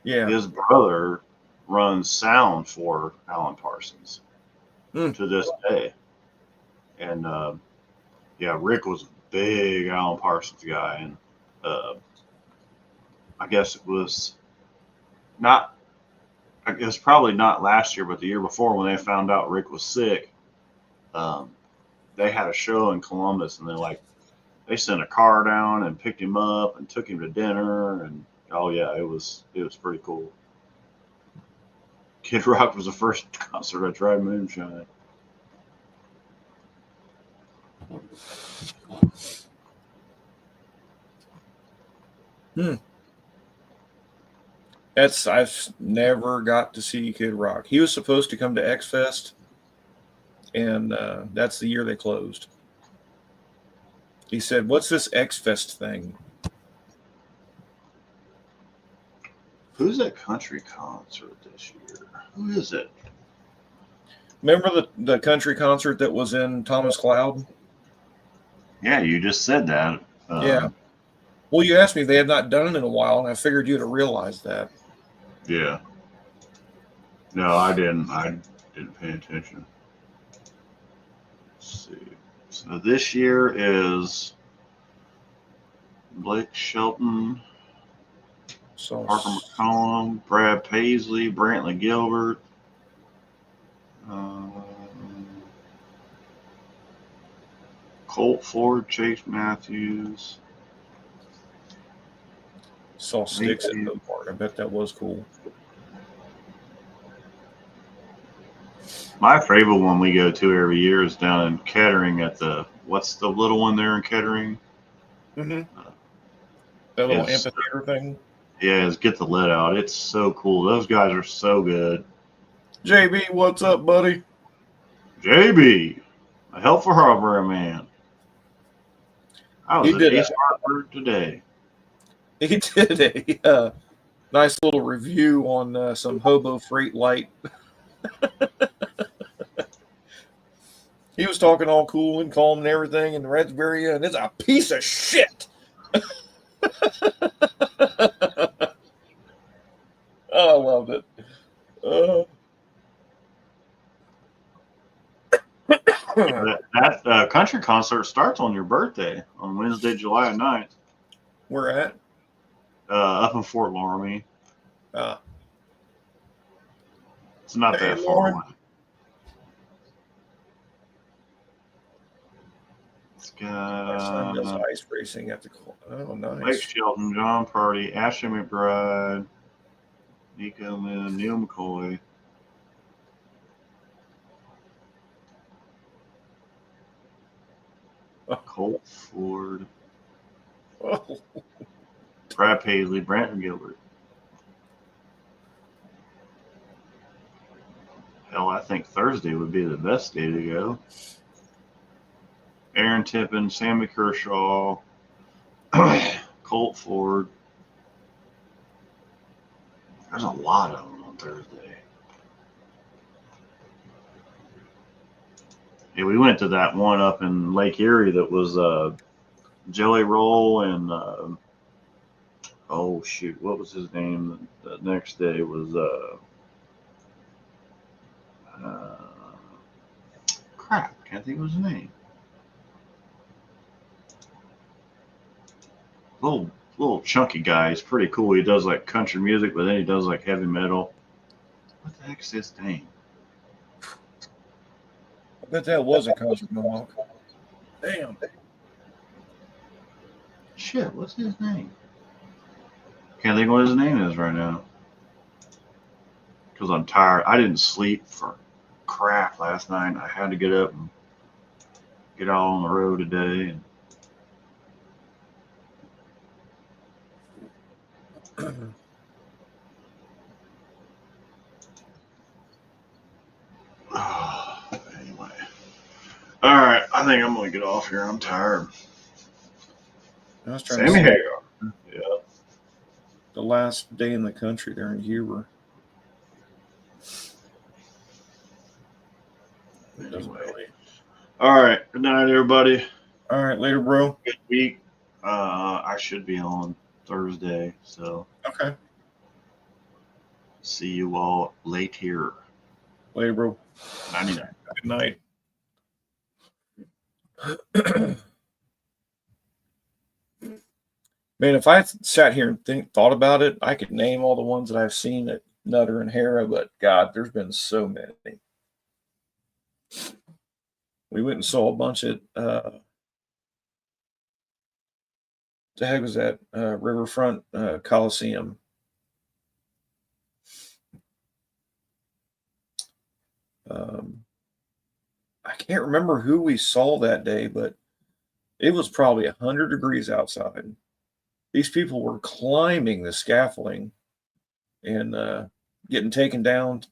Yeah. his brother runs sound for Alan Parsons to this day. And yeah, Rick was a big Alan Parsons guy, and I guess it was not. I guess probably not last year, but the year before when they found out Rick was sick, um, they had a show in Columbus, and they sent a car down and picked him up and took him to dinner, and oh yeah, it was pretty cool. Kid Rock was the first concert I tried moonshine. I've never got to see Kid Rock. He was supposed to come to X Fest, and that's the year they closed. He said, "What's this X Fest thing?" Who's at country concert this year? Who is it? Remember the country concert that was in Thomas Cloud? Yeah, you just said that. Yeah. Well, you asked me. They had not done it in a while, and I figured you'd have realized that. Yeah. No, I didn't. I didn't pay attention. Let's see. So this year is Blake Shelton, So Parker McCollum, Brad Paisley, Brantley Gilbert, Colt Ford, Chase Matthews. saw Sticks at the park. I bet that was cool. My favorite one we go to every year is down in Kettering at what's the little one there in Kettering? Mm-hmm. That little It's- amphitheater thing. Yeah, it's Get the Lid Out. It's so cool. Those guys are so good. JB, what's up, buddy? JB, a help for harbor man. I was He at did Ace Harbor today. He did a nice little review on some Hobo Freight Light. He was talking all cool and calm and everything, and the Raspberry, and it's a piece of shit. Oh, I loved it. That country concert starts on your birthday on Wednesday, July 9th, Where at? up in Fort Laramie. It's not Hey, that far Lauren. away. It's My son does got ice racing at the. Oh, Blake nice. Shelton, John Party, Ashley McBride, Nico Lynn, Neil McCoy. Colt Ford, Oh, Brad Paisley, Brandon Gilbert. Hell, I think Thursday would be the best day to go. Aaron Tippin, Sammy Kershaw, Colt Ford. There's a lot of them on Thursday. Yeah, we went to that one up in Lake Erie that was Jelly Roll and oh shoot, what was his name? The next day was crap, can't think of his name. Little chunky guy. He's pretty cool. He does like country music, but then he does like heavy metal. What the heck's his name? Bet that was a concert mohawk. Damn. Shit, what's his name? Can't think what his name is right now. Because I'm tired. I didn't sleep for crap last night. I had to get up and get out on the road today. Anyway. All right. I think I'm going to get off here. I'm tired. I was trying Sammy to see Hagar. Yeah. the last day in the country there in Huber. It doesn't Anyway. really. All right. Good night, everybody. All right, later, bro. Good week. I should be on Thursday. So Okay. see you all late here. Later, bro. 99. Good night. Man, if I sat here and thought about it, I could name all the ones that I've seen at Nutter and Hara, but God, there's been so many. We went and saw a bunch at the heck was that? Riverfront Coliseum. I can't remember who we saw that day, but it was probably 100 degrees outside. These people were climbing the scaffolding and getting taken down,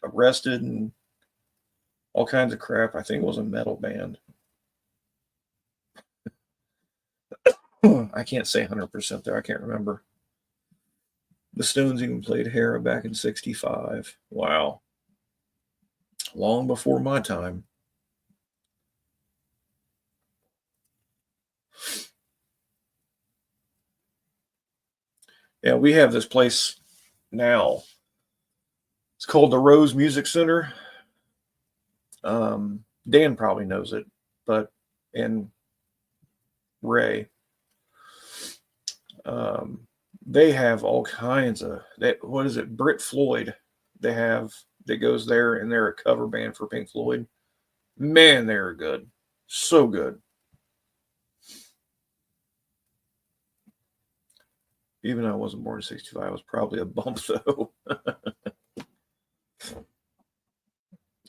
arrested, and all kinds of crap. I think it was a metal band. I can't say 100% there. I can't remember. The Stones even played Hara back in '65. Wow. Long before my time. Yeah, we have this place now. It's called the Rose Music Center. Dan probably knows it, and Ray. They have all kinds of that. What is it? Brit Floyd. They have that goes there, and they're a cover band for Pink Floyd. Man, they're good. So good. Even though I wasn't born in '65, I was probably a bump though.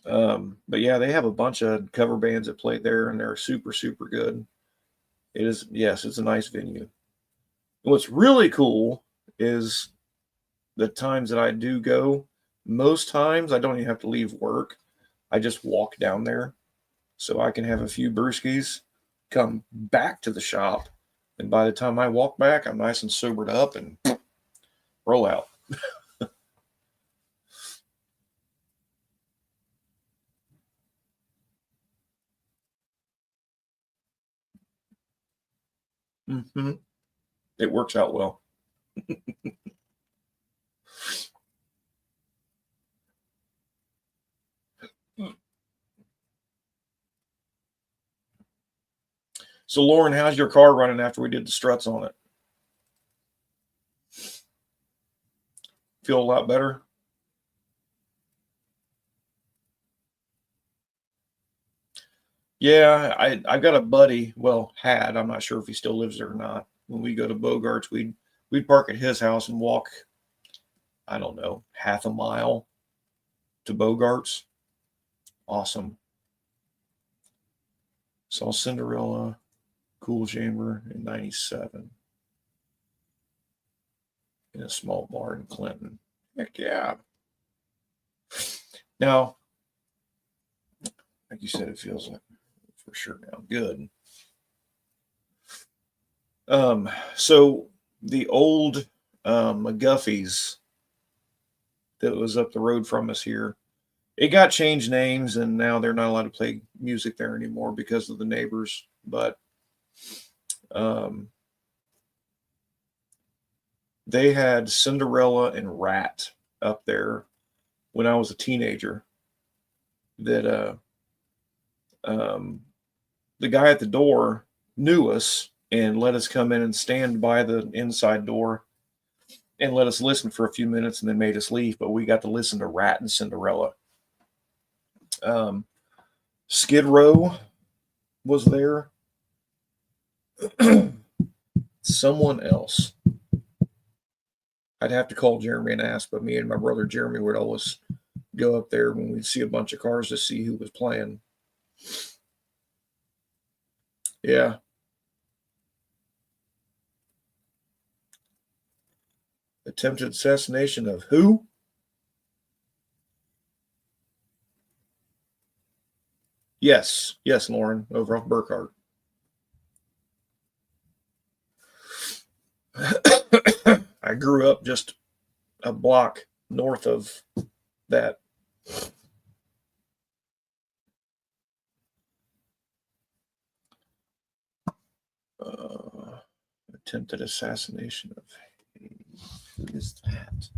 But yeah, they have a bunch of cover bands that play there, and they're super, super good. It is, yes, it's a nice venue. And what's really cool is the times that I do go, most times I don't even have to leave work. I just walk down there so I can have a few brewskis, come back to the shop, and by the time I walk back, I'm nice and sobered up and roll out. Mm-hmm. It works out well. So, Lauren, how's your car running after we did the struts on it? Feel a lot better? Yeah, I've got a buddy. Well, had, I'm not sure if he still lives there or not. When we go to Bogarts, we'd park at his house and walk, I don't know, half a mile to Bogarts. Awesome. Saw Cinderella, Cool Chamber in '97 in a small bar in Clinton. Heck yeah. Now, like you said, it feels like for sure now good. So the old McGuffey's that was up the road from us here, it got changed names, and now they're not allowed to play music there anymore because of the neighbors. But they had Cinderella and Rat up there when I was a teenager. That the guy at the door knew us and let us come in and stand by the inside door and let us listen for a few minutes and then made us leave. But we got to listen to Rat and Cinderella. Skid Row was there. Someone else. I'd have to call Jeremy and ask, but me and my brother Jeremy would always go up there when we'd see a bunch of cars to see who was playing. Yeah. Attempted assassination of who? Yes. Yes, Lauren, over off Burkhart. I grew up just a block north of that. Attempted assassination of who is that?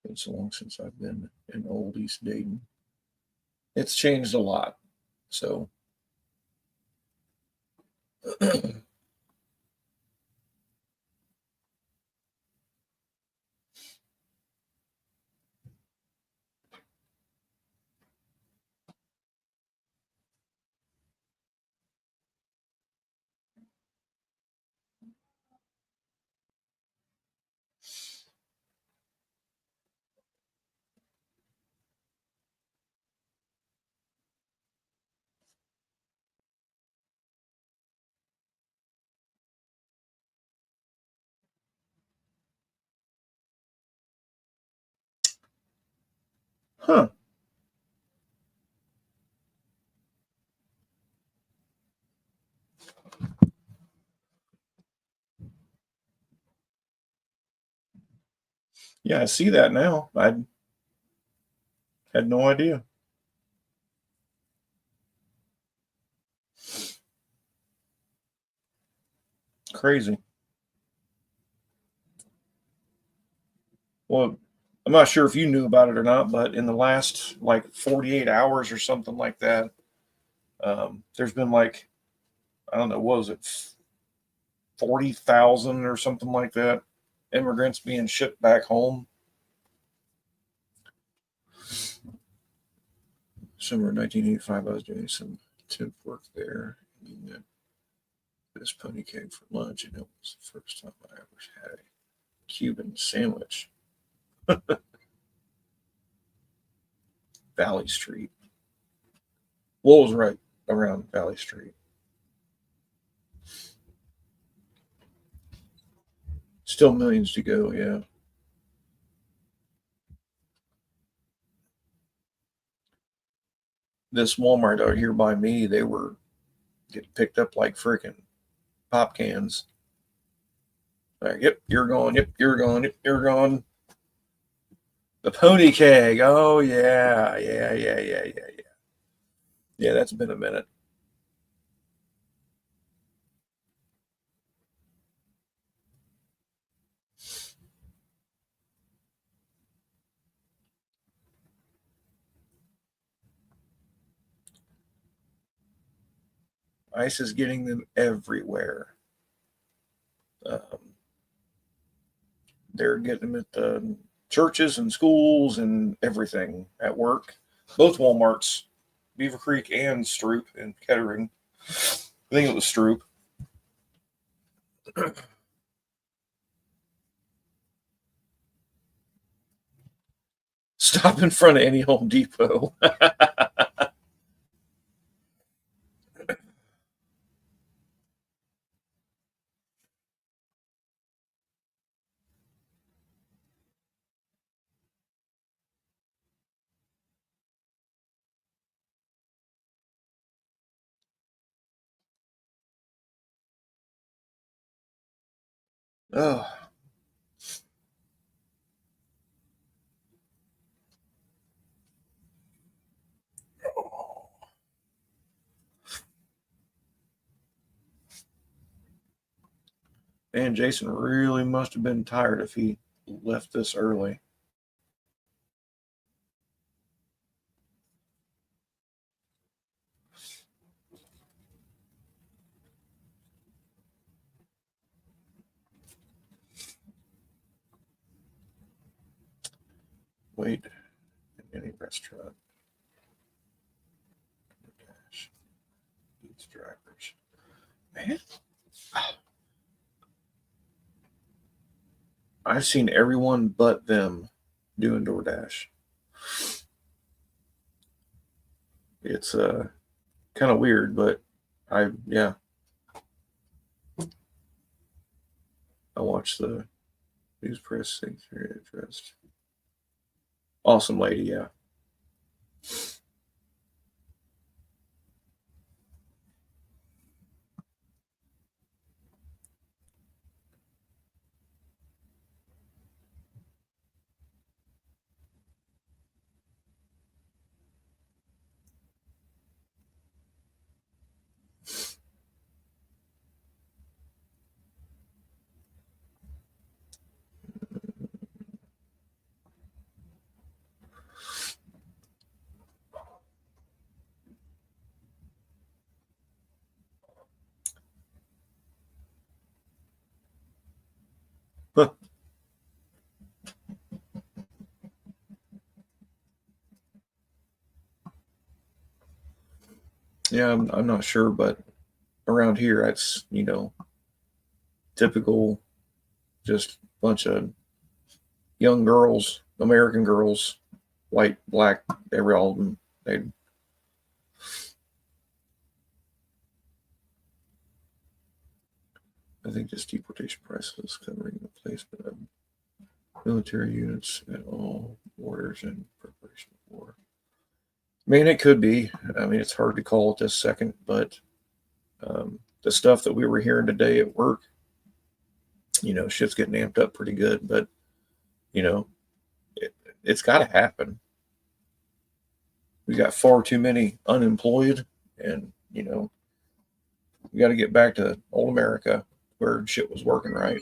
Been so long since I've been in Old East Dayton. It's changed a lot. So huh. Yeah, I see that now. I had no idea. Crazy. Well, I'm not sure if you knew about it or not, but in the last like 48 hours or something like that, there's been like, I don't know, what was it, 40,000 or something like that, immigrants being shipped back home. Summer 1985, I was doing some temp work there. Eating this pony cake for lunch, and it was the first time I ever had a Cuban sandwich. Valley Street. What was right around Valley Street? Still millions to go, yeah. This Walmart out here by me, they were getting picked up like freaking pop cans. Like, yep, you're gone. Yep, you're gone. Yep, you're gone. The pony keg. Oh yeah, yeah. Yeah, that's been a minute. ICE is getting them everywhere. Um, they're getting them at the churches and schools and everything at work. Both Walmarts, Beaver Creek and Stroop in Kettering. I think it was Stroop. Stop in front of any Home Depot. Oh, Man, Jason really must have been tired if he left this early. Wait in any restaurant. These drivers. Man. I've seen everyone but them doing DoorDash. It's kind of weird, but I watched the news press thing addressed. Awesome lady, yeah. Huh. Yeah, I'm not sure, but around here, it's typical, just bunch of young girls, American girls, white, black, every all of them. They I think this deportation process covering the placement of military units at all borders in preparation for war. I mean, it could be. I mean, it's hard to call at this second, but the stuff that we were hearing today at work, shit's getting amped up pretty good. But it's got to happen. We got far too many unemployed, and we got to get back to old America where shit was working right.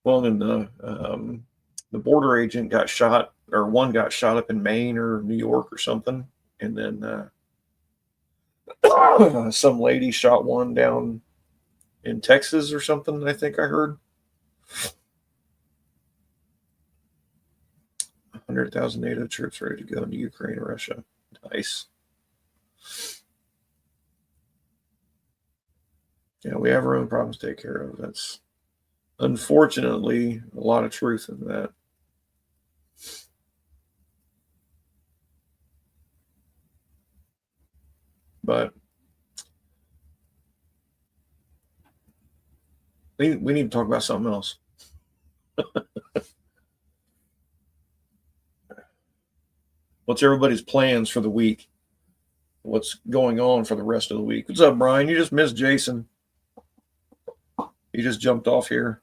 Well, then the border agent got shot, or one got shot up in Maine or New York or something, and then some lady shot one down in Texas or something. I think I heard 100,000 NATO troops ready to go into Ukraine and Russia. Nice. Yeah, we have our own problems to take care of. That's unfortunately a lot of truth in that. But we need to talk about something else. What's everybody's plans for the week? What's going on for the rest of the week? What's up, Brian? You just missed Jason. He just jumped off here.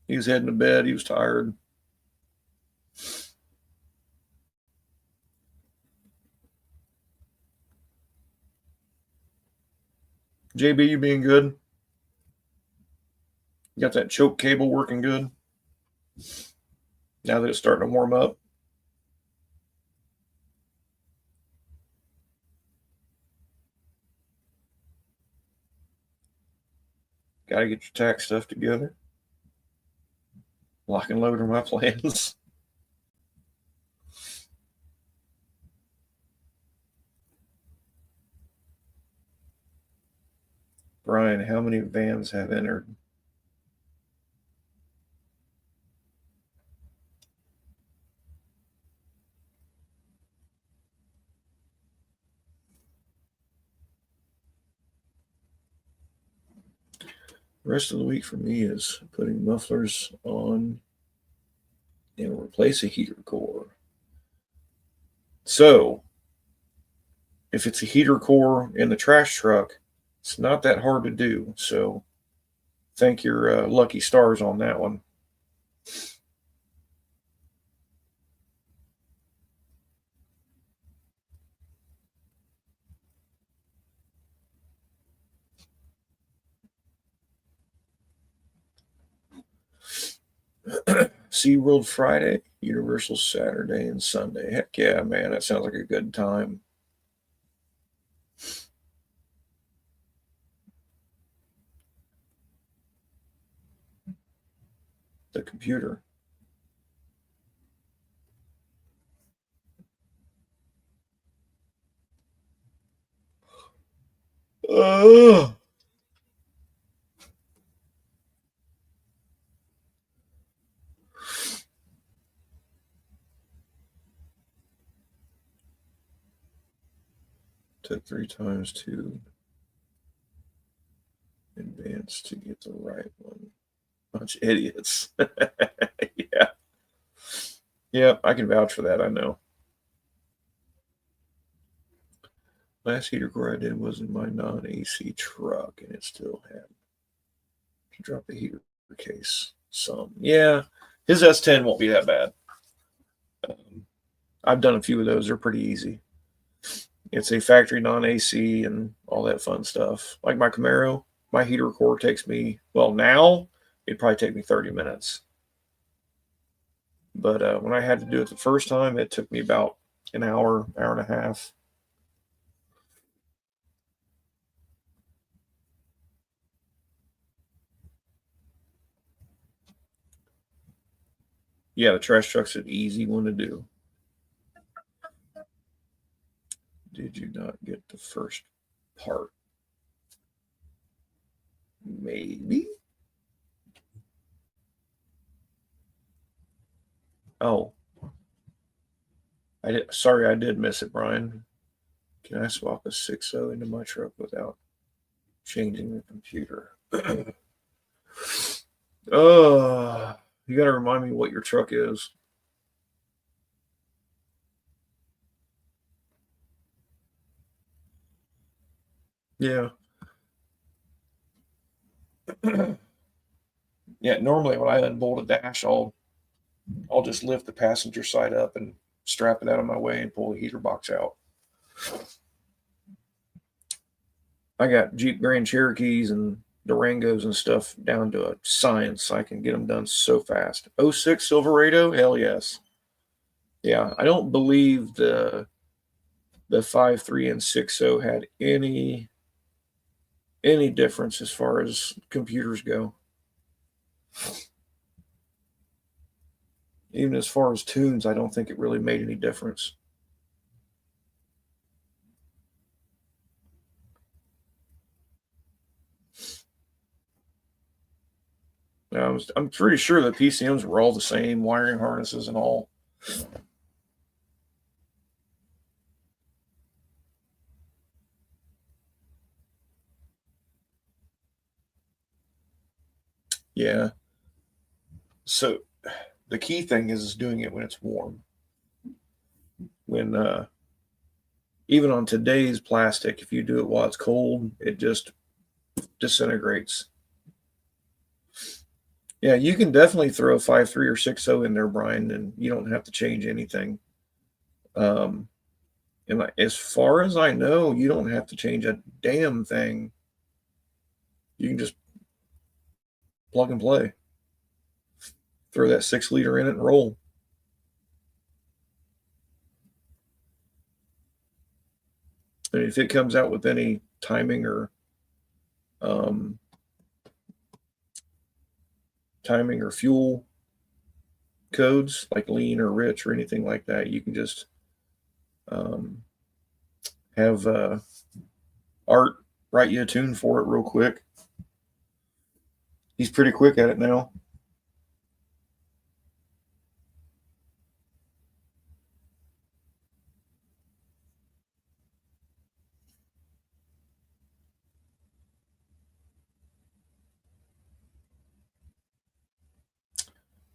He was heading to bed. He was tired. JB, you being good? You got that choke cable working good? Now that it's starting to warm up. Got to get your tax stuff together. Lock and load are my plans. Brian, how many vans have entered? The rest of the week for me is putting mufflers on and replace a heater core. So, if it's a heater core in the trash truck, it's not that hard to do. So, thank your lucky stars on that one. SeaWorld Friday, Universal Saturday and Sunday. Heck yeah, man, that sounds like a good time. The computer. Ugh. Took 3 times to advance to get the right one. Bunch of idiots. Yeah. Yeah, I can vouch for that, I know. Last heater core I did was in my non-AC truck, and it still had to drop the heater case some. Yeah, his S10 won't be that bad. I've done a few of those. They're pretty easy. It's a factory non-AC and all that fun stuff. Like my Camaro, my heater core takes me, well, now it'd probably take me 30 minutes. But when I had to do it the first time, it took me about an hour, hour and a half. Yeah, the trash truck's an easy one to do. Did you not get the first part? Maybe. Oh, sorry, I did miss it, Brian. Can I swap a 6.0 into my truck without changing the computer? Oh, you got to remind me what your truck is. Yeah. Yeah, normally when I unbolt a dash, I'll just lift the passenger side up and strap it out of my way and pull the heater box out. I got Jeep Grand Cherokees and Durangos and stuff down to a science. I can get them done so fast. 06 Silverado, hell yes. Yeah, I don't believe the 5.3 and 6.0 had any difference as far as computers go. Even as far as tunes, I don't think it really made any difference. I'm pretty sure the PCMs were all the same, wiring harnesses and all. Yeah. So the key thing is doing it when it's warm. When even on today's plastic, if you do it while it's cold, it just disintegrates. Yeah, you can definitely throw a 5.3 or 6.0 in there, Brian, and you don't have to change anything. And as far as I know, you don't have to change a damn thing. You can just plug and play. Throw that 6 liter in it and roll. And if it comes out with any timing or fuel codes like lean or rich or anything like that, you can just have Art write you a tune for it real quick. He's pretty quick at it now.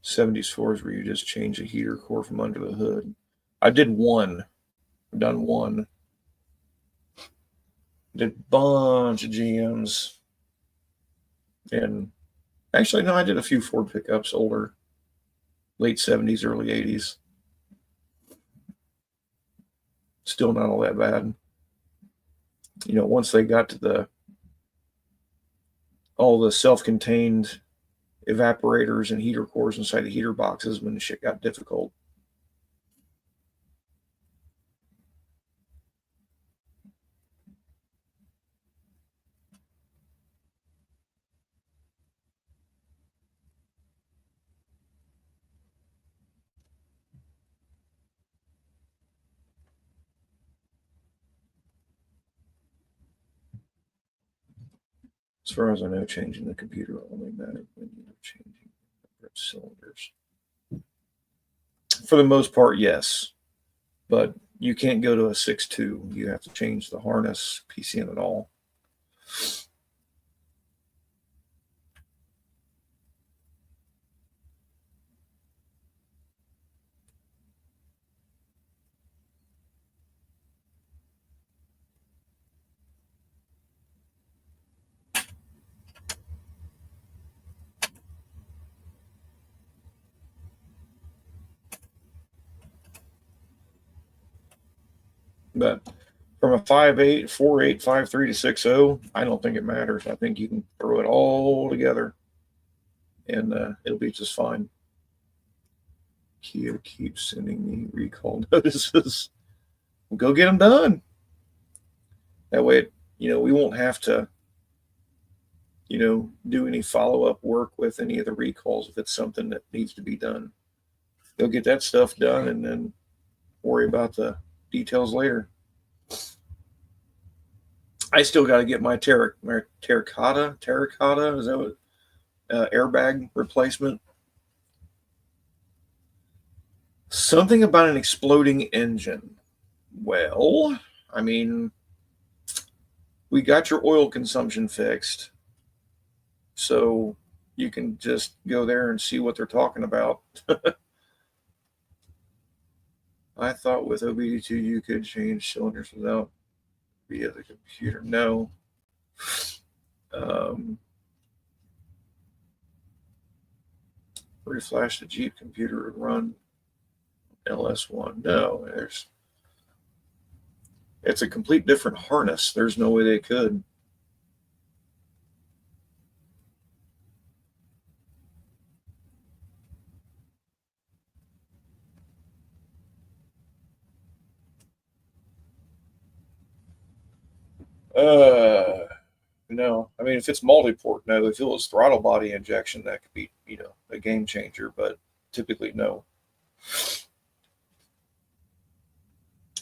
'70s Fords where you just change the heater core from under the hood. I did one. I've done one. Did a bunch of GMs, and Actually, no, I did a few Ford pickups, older, late 70s, early 80s. Still not all that bad. Once they got to all the self-contained evaporators and heater cores inside the heater boxes, when the shit got difficult. As far as I know, changing the computer only mattered when you were changing cylinders. For the most part, yes. But you can't go to a 6.2. You have to change the harness, PCM and all. But from a 5.8, 4.8, 5.3 to 6.0, I don't think it matters. I think you can throw it all together and it'll be just fine. Kia keeps sending me recall notices. Go get them done. That way, we won't have to, do any follow-up work with any of the recalls if it's something that needs to be done. They'll get that stuff done and then worry about the details later. I still got to get my terracotta, is that what, airbag replacement? Something about an exploding engine. Well, I mean, we got your oil consumption fixed, so you can just go there and see what they're talking about. I thought with OBD2 you could change cylinders without via the computer. No. Reflash the Jeep computer and run LS1. No, it's a complete different harness. There's no way they could. No. I mean, if it's multi-port, no. If it was throttle body injection, that could be, a game changer, but typically no.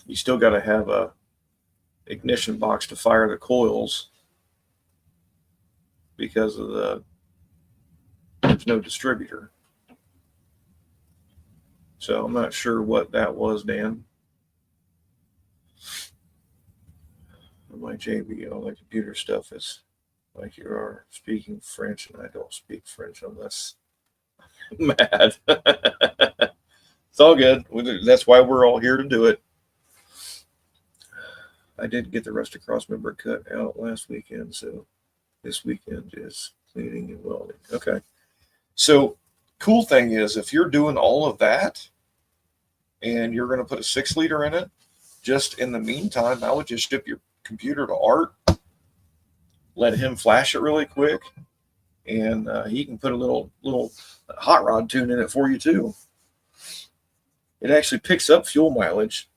You still got to have a ignition box to fire the coils because of there's no distributor. So I'm not sure what that was, Dan. My JB, all the computer stuff is like you are speaking French, and I don't speak French unless I'm mad. It's all good. That's why we're all here to do it. I did get the Rusty Cross member cut out last weekend, so this weekend is cleaning and welding. Okay. So, cool thing is, if you're doing all of that and you're going to put a 6-liter in it, just in the meantime, I would just ship your computer to Art, let him flash it really quick, and he can put a little hot rod tune in it for you too. It actually picks up fuel mileage.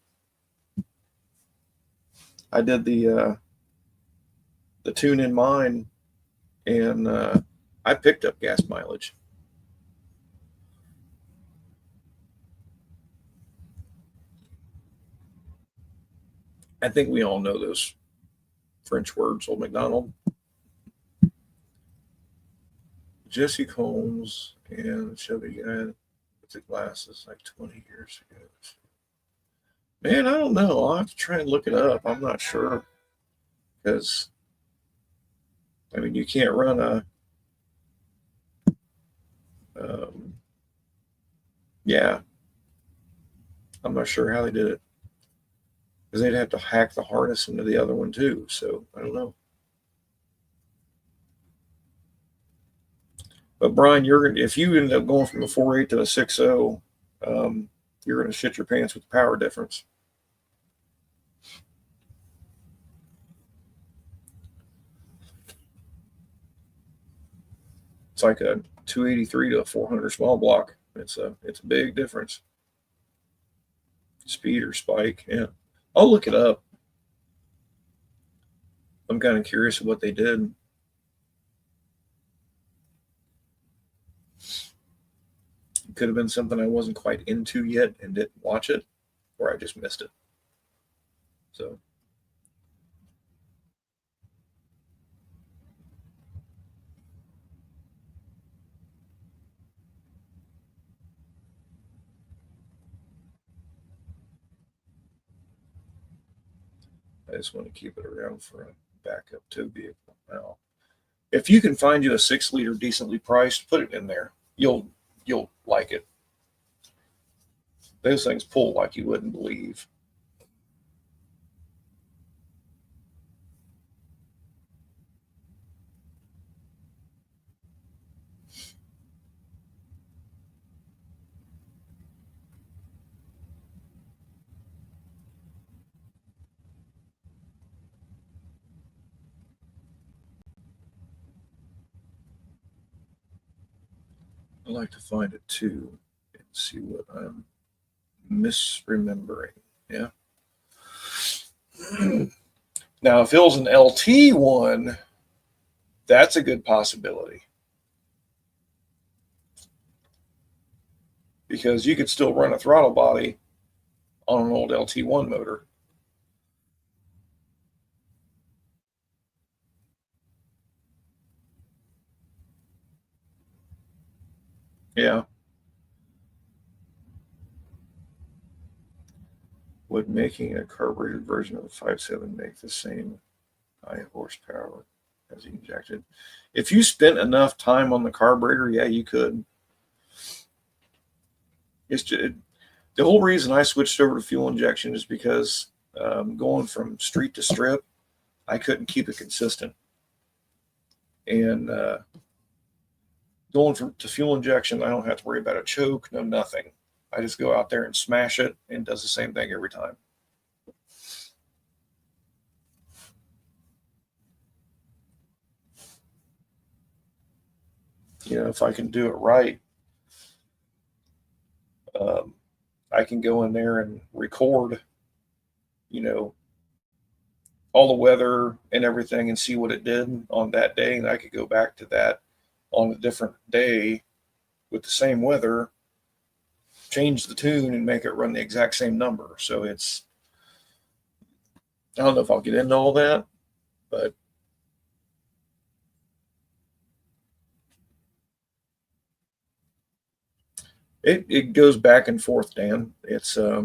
I did the tune in mine, and I picked up gas mileage. I think we all know those French words, Old MacDonald. Jesse Combs and Chevy guy with the glasses like 20 years ago. Man, I don't know. I'll have to try and look it up. I'm not sure. Because, I mean, you can't run a... yeah. I'm not sure how they did it. Because they'd have to hack the harness into the other one too. So, I don't know. But Brian, if you end up going from a 4.8 to a 6.0, you're going to shit your pants with the power difference. It's like a 283 to a 400 small block. It's a big difference. Speed or spike, yeah. I'll look it up. I'm kind of curious of what they did. It could have been something I wasn't quite into yet and didn't watch it, or I just missed it. So. I just want to keep it around for a backup tow vehicle. Now, if you can find you a 6-liter decently priced, put it in there. You'll like it. Those things pull like you wouldn't believe. I like to find it too and see what I'm misremembering. Yeah. Now, if it was an LT one, that's a good possibility. Because you could still run a throttle body on an old LT1 motor. Yeah. Would making a carbureted version of the 5.7 make the same high horsepower as the injected? If you spent enough time on the carburetor, yeah, you could. It's just, the whole reason I switched over to fuel injection is because going from street to strip, I couldn't keep it consistent. And going to fuel injection, I don't have to worry about a choke, no nothing. I just go out there and smash it, and it does the same thing every time. You know, if I can do it right, I can go in there and record, you know, all the weather and everything and see what it did on that day. And I could go back to that on a different day with the same weather, change the tune and make it run the exact same number. So it's, I don't know if I'll get into all that, but it goes back and forth, Dan. It's I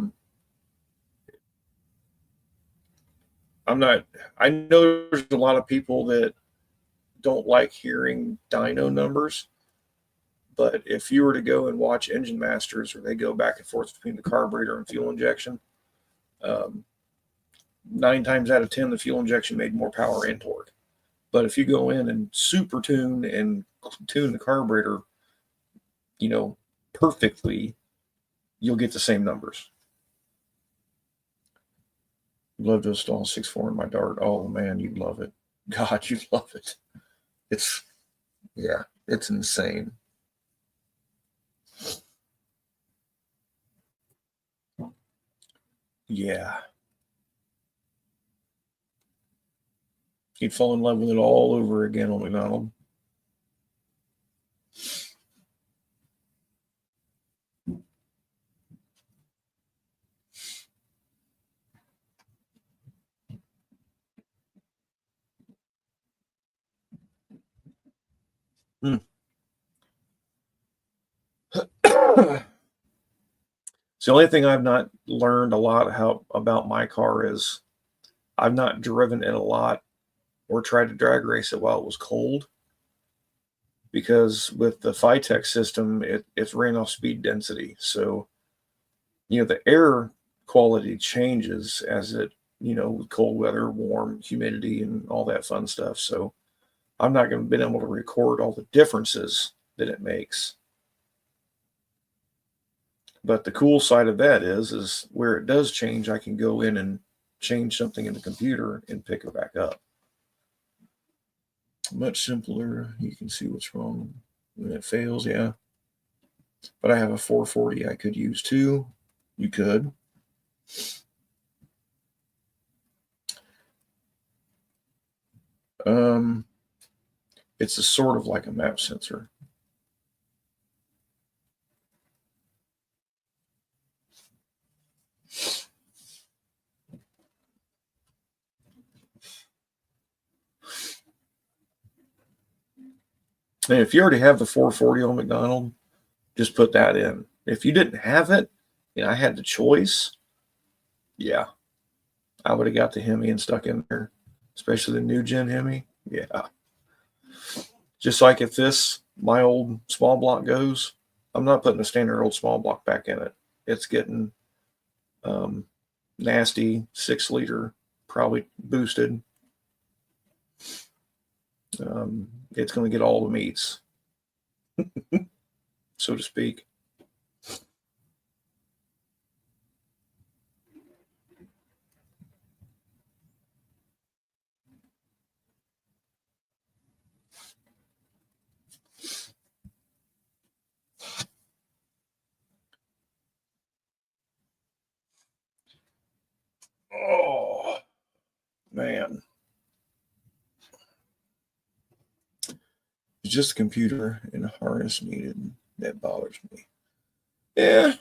know there's a lot of people that don't like hearing dyno numbers, but if you were to go and watch Engine Masters, where they go back and forth between the carburetor and fuel injection, 9 times out of 10, the fuel injection made more power and torque. But if you go in and super tune and tune the carburetor, you know, perfectly, you'll get the same numbers. Love to install 6.4 in my Dart. Oh man, you'd love it. God, you'd love it. It's insane. Yeah. You'd fall in love with it all over again on McDonald. So the only thing I've not learned a lot about my car is I've not driven it a lot or tried to drag race it while it was cold, because with the Phytech system, it's ran off speed density. So, you know, the air quality changes as it, you know, with cold weather, warm, humidity, and all that fun stuff. So I'm not going to be able to record all the differences that it makes. But the cool side of that is where it does change, I can go in and change something in the computer and pick it back up. Much simpler. You can see what's wrong when it fails. Yeah. But I have a 440 I could use too. You could. It's a sort of like a map sensor. And if you already have the 440 on McDonald, just put that in. If you didn't have it, and I had the choice, yeah, I would have got the Hemi and stuck in there, especially the new gen Hemi. Yeah. Just like if my old small block goes, I'm not putting a standard old small block back in it. It's getting nasty 6-liter, probably boosted. It's going to get all the meats, so to speak. Oh, man. It's just a computer and a harness needed that bothers me. Yeah.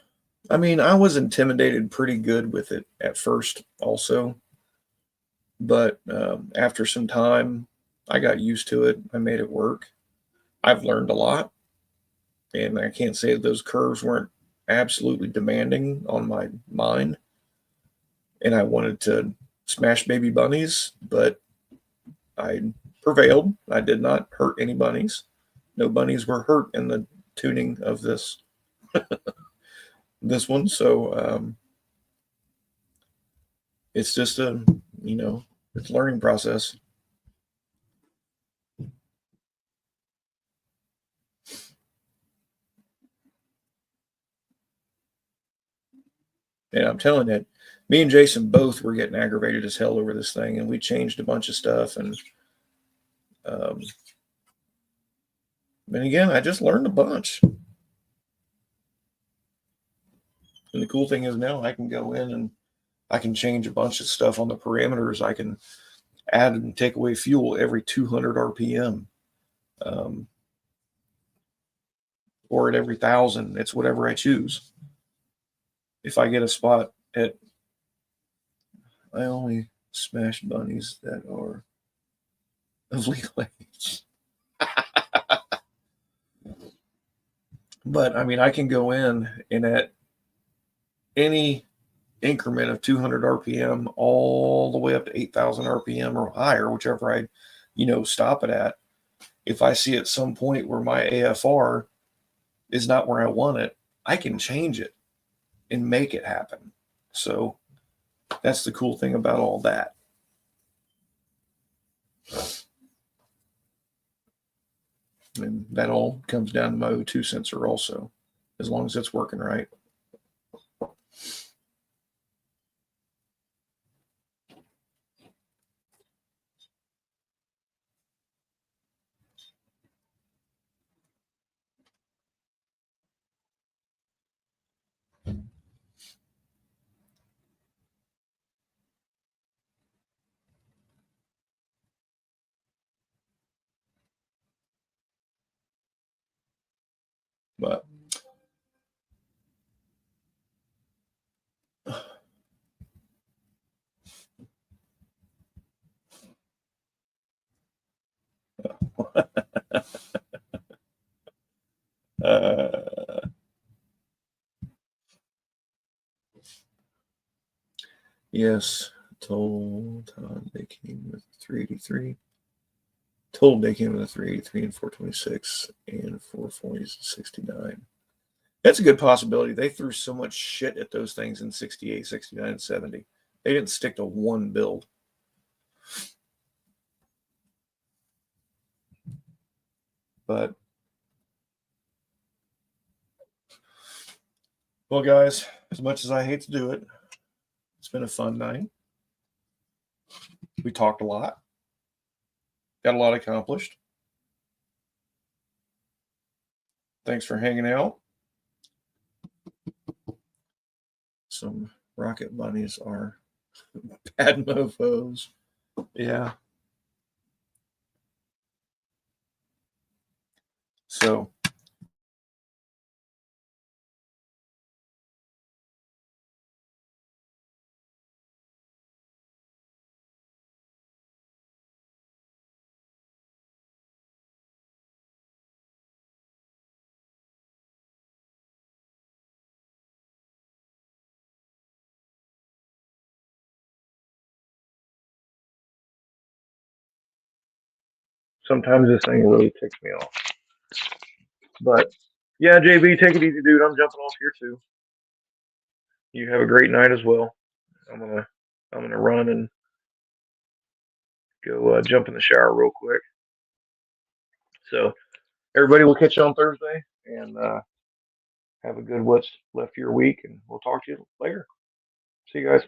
I mean, I was intimidated pretty good with it at first also. But after some time, I got used to it. I made it work. I've learned a lot. And I can't say that those curves weren't absolutely demanding on my mind. And I wanted to smash baby bunnies, but I prevailed. I did not hurt any bunnies. No bunnies were hurt in the tuning of this one. So it's just it's a learning process. And I'm telling you, me and Jason both were getting aggravated as hell over this thing, and we changed a bunch of stuff. And again, I just learned a bunch. And the cool thing is now I can go in and I can change a bunch of stuff on the parameters. I can add and take away fuel every 200 RPM, or at every 1,000. It's whatever I choose. If I get a spot I only smash bunnies that are of legal age. But I mean, I can go in and at any increment of 200 RPM all the way up to 8,000 RPM or higher, whichever I, stop it at. If I see at some point where my AFR is not where I want it, I can change it and make it happen. So that's the cool thing about all that. And that all comes down to my O2 sensor also, as long as it's working right. But yes, total time they came with 383. Total they came with a 383 and 426 and 440s and 69. That's a good possibility. They threw so much shit at those things in 68, 69, and 70. They didn't stick to one build. But Well, guys, as much as I hate to do it, it's been a fun night. We talked a lot, got a lot accomplished. Thanks for hanging out. Some rocket bunnies are bad mofos. Yeah. So sometimes this thing really ticks me off. But yeah, JB, take it easy, dude. I'm jumping off here too. You have a great night as well. I'm gonna run and go jump in the shower real quick. So everybody, will catch you on Thursday, and have a good what's left of your week, and we'll talk to you later. See you guys.